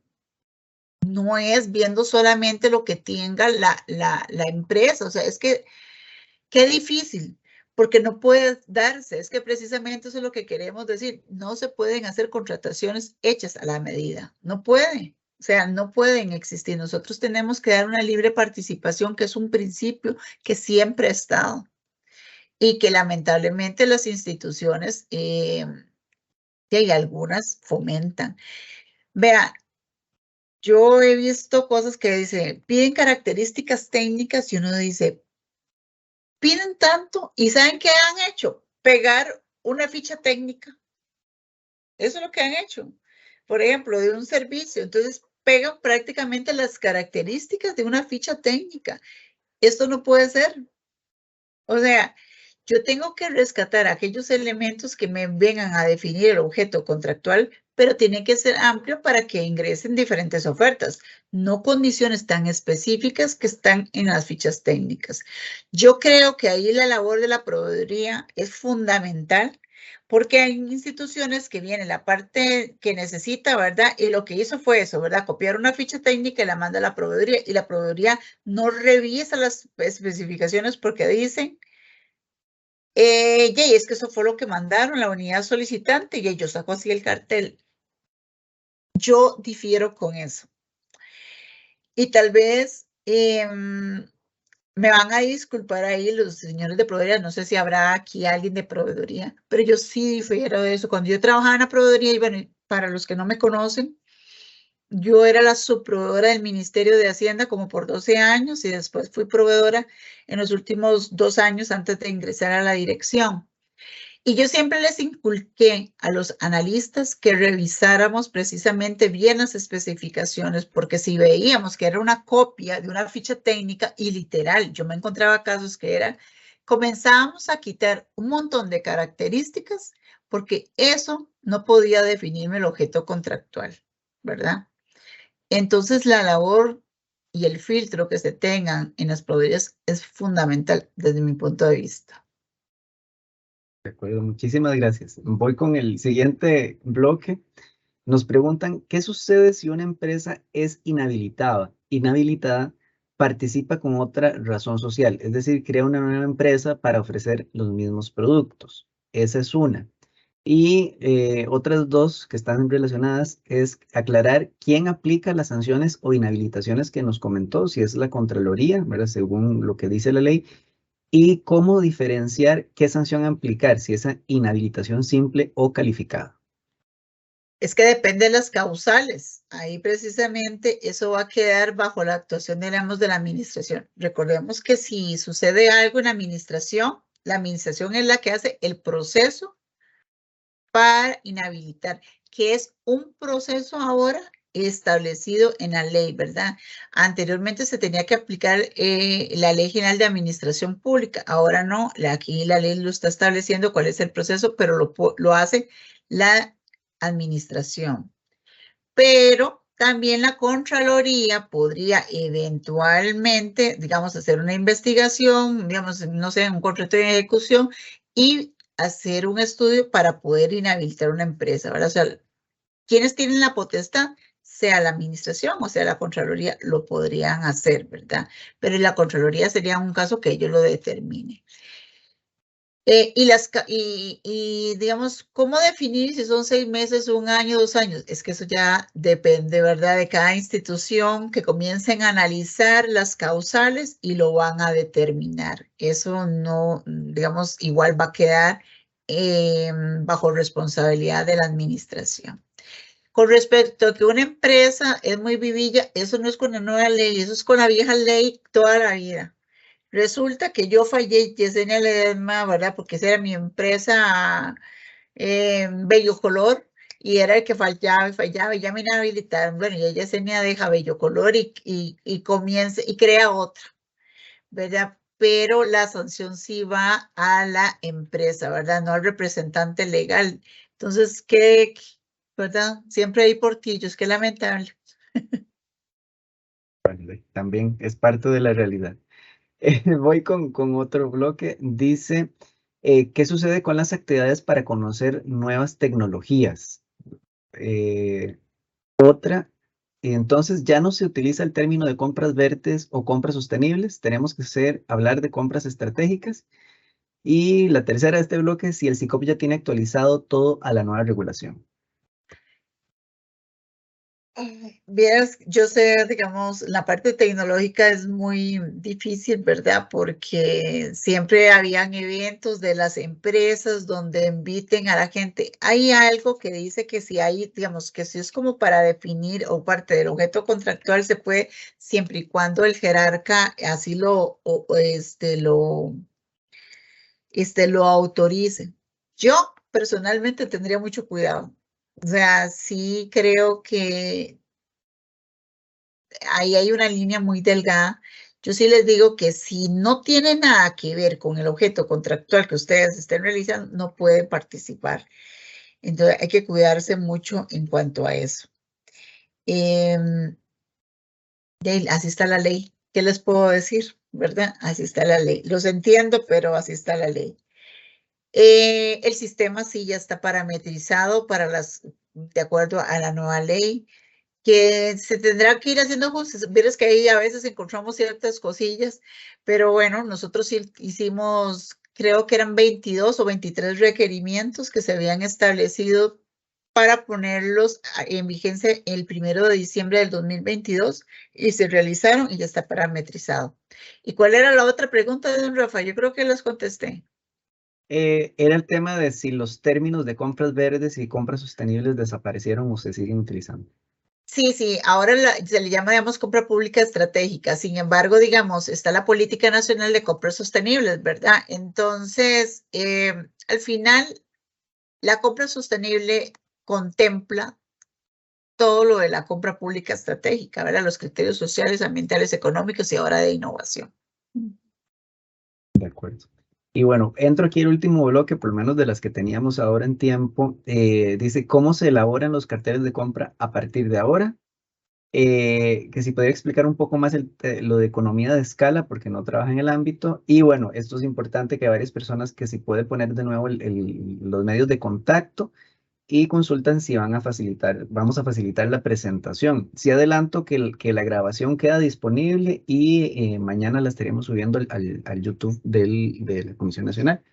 No es viendo solamente lo que tenga la empresa. O sea, es que qué difícil, porque no puede darse. Es que precisamente eso es lo que queremos decir. No se pueden hacer contrataciones hechas a la medida. No puede. O sea, no pueden existir. Nosotros tenemos que dar una libre participación, que es un principio que siempre ha estado y que lamentablemente las instituciones, y hay algunas, fomentan. Vea, yo he visto cosas que dicen, piden características técnicas y uno dice, piden tanto y ¿saben qué han hecho? Pegar una ficha técnica. Eso es lo que han hecho. Por ejemplo, de un servicio. Entonces, pegan prácticamente las características de una ficha técnica. Esto no puede ser. O sea, yo tengo que rescatar aquellos elementos que me vengan a definir el objeto contractual, pero tiene que ser amplio para que ingresen diferentes ofertas, no condiciones tan específicas que están en las fichas técnicas. Yo creo que ahí la labor de la proveeduría es fundamental, porque hay instituciones que vienen la parte que necesita, ¿verdad? Y lo que hizo fue eso, ¿verdad? Copiar una ficha técnica y la manda a la proveeduría, y la proveeduría no revisa las especificaciones porque dicen, y es que eso fue lo que mandaron la unidad solicitante y ellos sacó así el cartel. Yo difiero con eso. Y tal vez me van a disculpar ahí los señores de proveeduría, no sé si habrá aquí alguien de proveeduría, pero yo sí difiero de eso. Cuando yo trabajaba en la proveeduría, y bueno, para los que no me conocen, yo era la subproveedora del Ministerio de Hacienda como por 12 años y después fui proveedora en los últimos 2 años antes de ingresar a la dirección. Y yo siempre les inculqué a los analistas que revisáramos precisamente bien las especificaciones, porque si veíamos que era una copia de una ficha técnica y literal, yo me encontraba casos que era, comenzábamos a quitar un montón de características porque eso no podía definirme el objeto contractual, ¿verdad? Entonces la labor y el filtro que se tengan en las proveedorías es fundamental desde mi punto de vista. De acuerdo, muchísimas gracias. Voy con el siguiente bloque. Nos preguntan, ¿qué sucede si una empresa es inhabilitada participa con otra razón social, es decir, crea una nueva empresa para ofrecer los mismos productos. Esa es una. Y otras dos que están relacionadas es aclarar quién aplica las sanciones o inhabilitaciones que nos comentó, si es la Contraloría, ¿verdad? Según lo que dice la ley, y cómo diferenciar qué sanción aplicar, si es inhabilitación simple o calificada. Es que depende de las causales. Ahí precisamente eso va a quedar bajo la actuación, digamos, de la administración. Recordemos que si sucede algo en la administración es la que hace el proceso para inhabilitar, que es un proceso ahora establecido en la ley, ¿verdad? Anteriormente se tenía que aplicar la Ley General de Administración Pública, ahora no, aquí la ley lo está estableciendo cuál es el proceso, pero lo hace la administración. Pero también la Contraloría podría eventualmente, digamos, hacer una investigación, digamos, no sé, un contrato de ejecución y hacer un estudio para poder inhabilitar una empresa, ¿verdad? O sea, quienes tienen la potestad, sea la administración o sea la Contraloría, lo podrían hacer, ¿verdad? Pero la Contraloría sería un caso que ellos lo determinen. Digamos, ¿cómo definir si son 6 meses, 1 año, 2 años? Es que eso ya depende, ¿verdad? De cada institución que comiencen a analizar las causales y lo van a determinar. Eso no, digamos, igual va a quedar bajo responsabilidad de la administración. Con respecto a que una empresa es muy vivilla, eso no es con la nueva ley, eso es con la vieja ley toda la vida. Resulta que yo fallé Yesenia Ledesma, ¿verdad? Porque esa era mi empresa Bello Color y era el que fallaba y ya me inhabilitaron. Bueno, y Yesenia deja Bello Color y comienza y crea otra, ¿verdad? Pero la sanción sí va a la empresa, ¿verdad? No al representante legal. Entonces, ¿verdad? Siempre hay portillos, qué lamentable. También es parte de la realidad. Voy con otro bloque. Dice, ¿qué sucede con las actividades para conocer nuevas tecnologías? Otra, entonces ya no se utiliza el término de compras verdes o compras sostenibles. Tenemos que hablar de compras estratégicas. Y la tercera de este bloque, si el SICOP ya tiene actualizado todo a la nueva regulación. Vieras, yo sé, digamos, la parte tecnológica es muy difícil, ¿verdad? Porque siempre habían eventos de las empresas donde inviten a la gente. Hay algo que dice que si hay, digamos, que si es como para definir o parte del objeto contractual se puede, siempre y cuando el jerarca así lo autorice. Yo personalmente tendría mucho cuidado. O sea, sí creo que ahí hay una línea muy delgada. Yo sí les digo que si no tiene nada que ver con el objeto contractual que ustedes estén realizando, no pueden participar. Entonces hay que cuidarse mucho en cuanto a eso. Así está la ley. ¿Qué les puedo decir? ¿Verdad? Así está la ley. Los entiendo, pero así está la ley. El sistema sí ya está parametrizado de acuerdo a la nueva ley, que se tendrá que ir haciendo ajustes. Vieres que ahí a veces encontramos ciertas cosillas, pero bueno, nosotros sí hicimos, creo que eran 22 o 23 requerimientos que se habían establecido para ponerlos en vigencia el 1 de diciembre del 2022 y se realizaron y ya está parametrizado. ¿Y cuál era la otra pregunta de don Rafa? Yo creo que las contesté. Era el tema de si los términos de compras verdes y compras sostenibles desaparecieron o se siguen utilizando. Sí, ahora se le llama, digamos, compra pública estratégica. Sin embargo, digamos, está la Política Nacional de Compras Sostenibles, ¿verdad? Entonces, al final, la compra sostenible contempla todo lo de la compra pública estratégica, ¿verdad? Los criterios sociales, ambientales, económicos y ahora de innovación. De acuerdo. Y bueno, entro aquí el último bloque, por lo menos de las que teníamos ahora en tiempo. Dice, ¿cómo se elaboran los carteles de compra a partir de ahora? Que si podría explicar un poco más lo de economía de escala, porque no trabaja en el ámbito. Y bueno, esto es importante que varias personas que si puede poner de nuevo los medios de contacto y consultan si vamos a facilitar la presentación. Sí adelanto que la grabación queda disponible y mañana la estaríamos subiendo al YouTube de la Comisión Nacional.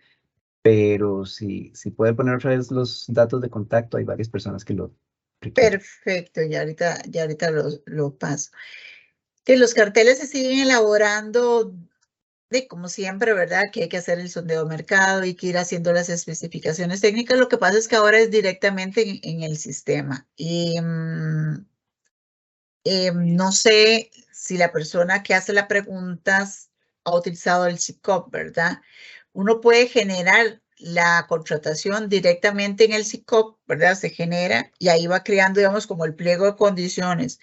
Pero si puede poner otra vez los datos de contacto, hay varias personas que lo requieren. Perfecto, ya ahorita lo paso. Que los carteles se siguen elaborando como siempre, ¿verdad? Que hay que hacer el sondeo de mercado y que ir haciendo las especificaciones técnicas. Lo que pasa es que ahora es directamente en el sistema. Y no sé si la persona que hace las preguntas ha utilizado el SICOP, ¿verdad? Uno puede generar la contratación directamente en el SICOP, ¿verdad? Se genera y ahí va creando, digamos, como el pliego de condiciones.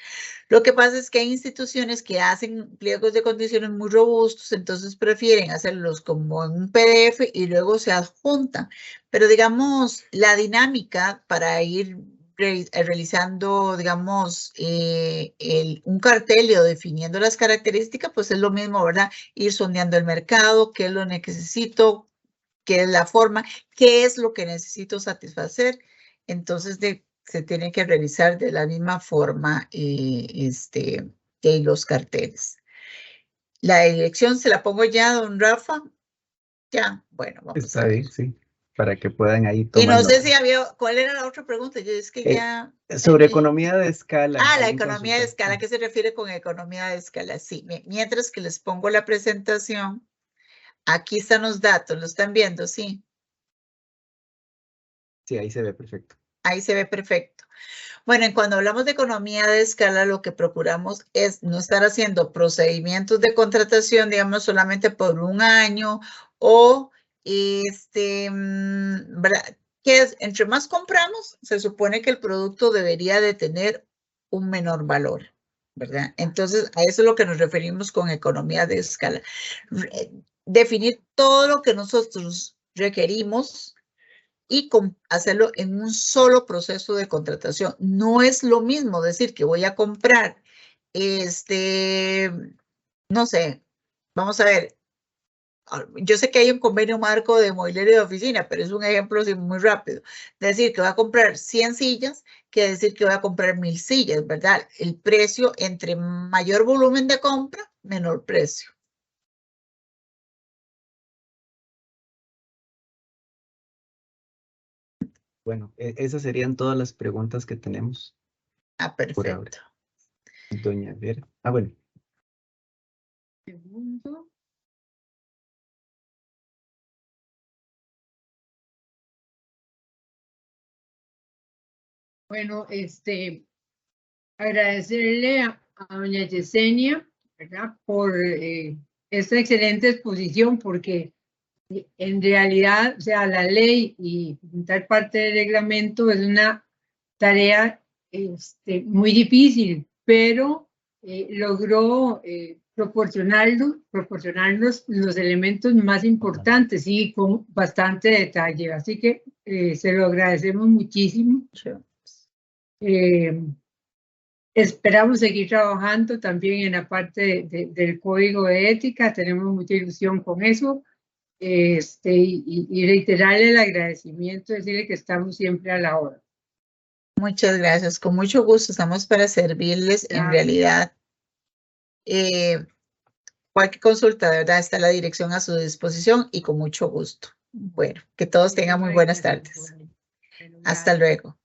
Lo que pasa es que hay instituciones que hacen pliegos de condiciones muy robustos, entonces prefieren hacerlos como en un PDF y luego se adjuntan. Pero digamos, la dinámica para ir realizando, digamos, un cartel o definiendo las características, pues es lo mismo, ¿verdad? Ir sondeando el mercado, qué es lo que necesito, qué es la forma, qué es lo que necesito satisfacer. Entonces, se tiene que realizar de la misma forma que los carteles. La dirección se la pongo ya, don Rafa. Ya, bueno, vamos Está a ver. bien, sí, para que puedan ahí Y tomar no sé nota. si había, ¿cuál era la otra pregunta? Yo es que ya... Sobre economía de escala. Ah, la alguien economía de consulta. escala. ¿Qué se refiere con economía de escala? Sí, mientras que les pongo la presentación, aquí están los datos, ¿lo están viendo? Sí. Sí, ahí se ve perfecto. Ahí se ve perfecto. Bueno, cuando hablamos de economía de escala, lo que procuramos es no estar haciendo procedimientos de contratación, digamos, solamente por un año o ¿verdad? Que es, entre más compramos, se supone que el producto debería de tener un menor valor, ¿verdad? Entonces, a eso es lo que nos referimos con economía de escala. Definir todo lo que nosotros requerimos y hacerlo en un solo proceso de contratación. No es lo mismo decir que voy a comprar, no sé, vamos a ver, yo sé que hay un convenio marco de mobiliario de oficina, pero es un ejemplo así muy rápido. Decir que voy a comprar 100 sillas, que decir que voy a comprar 1000 sillas, ¿verdad? El precio, entre mayor volumen de compra, menor precio. Bueno, esas serían todas las preguntas que tenemos Ah, por ahora. perfecto. Doña Vera. Ah, bueno. Segundo. Bueno, agradecerle a doña Yesenia, ¿verdad? Por esta excelente exposición, porque en realidad, o sea, la ley y tal parte del reglamento es una tarea muy difícil, pero logró proporcionarnos los elementos más importantes y con bastante detalle. Así que se lo agradecemos muchísimo. Esperamos seguir trabajando también en la parte del código de ética. Tenemos mucha ilusión con eso. Y reiterarle el agradecimiento, decirle que estamos siempre a la hora. Muchas gracias. Con mucho gusto. Estamos para servirles. Gracias. En realidad, cualquier consulta, de verdad, está la dirección a su disposición y con mucho gusto. Bueno, que todos tengan muy buenas tardes. Hasta luego.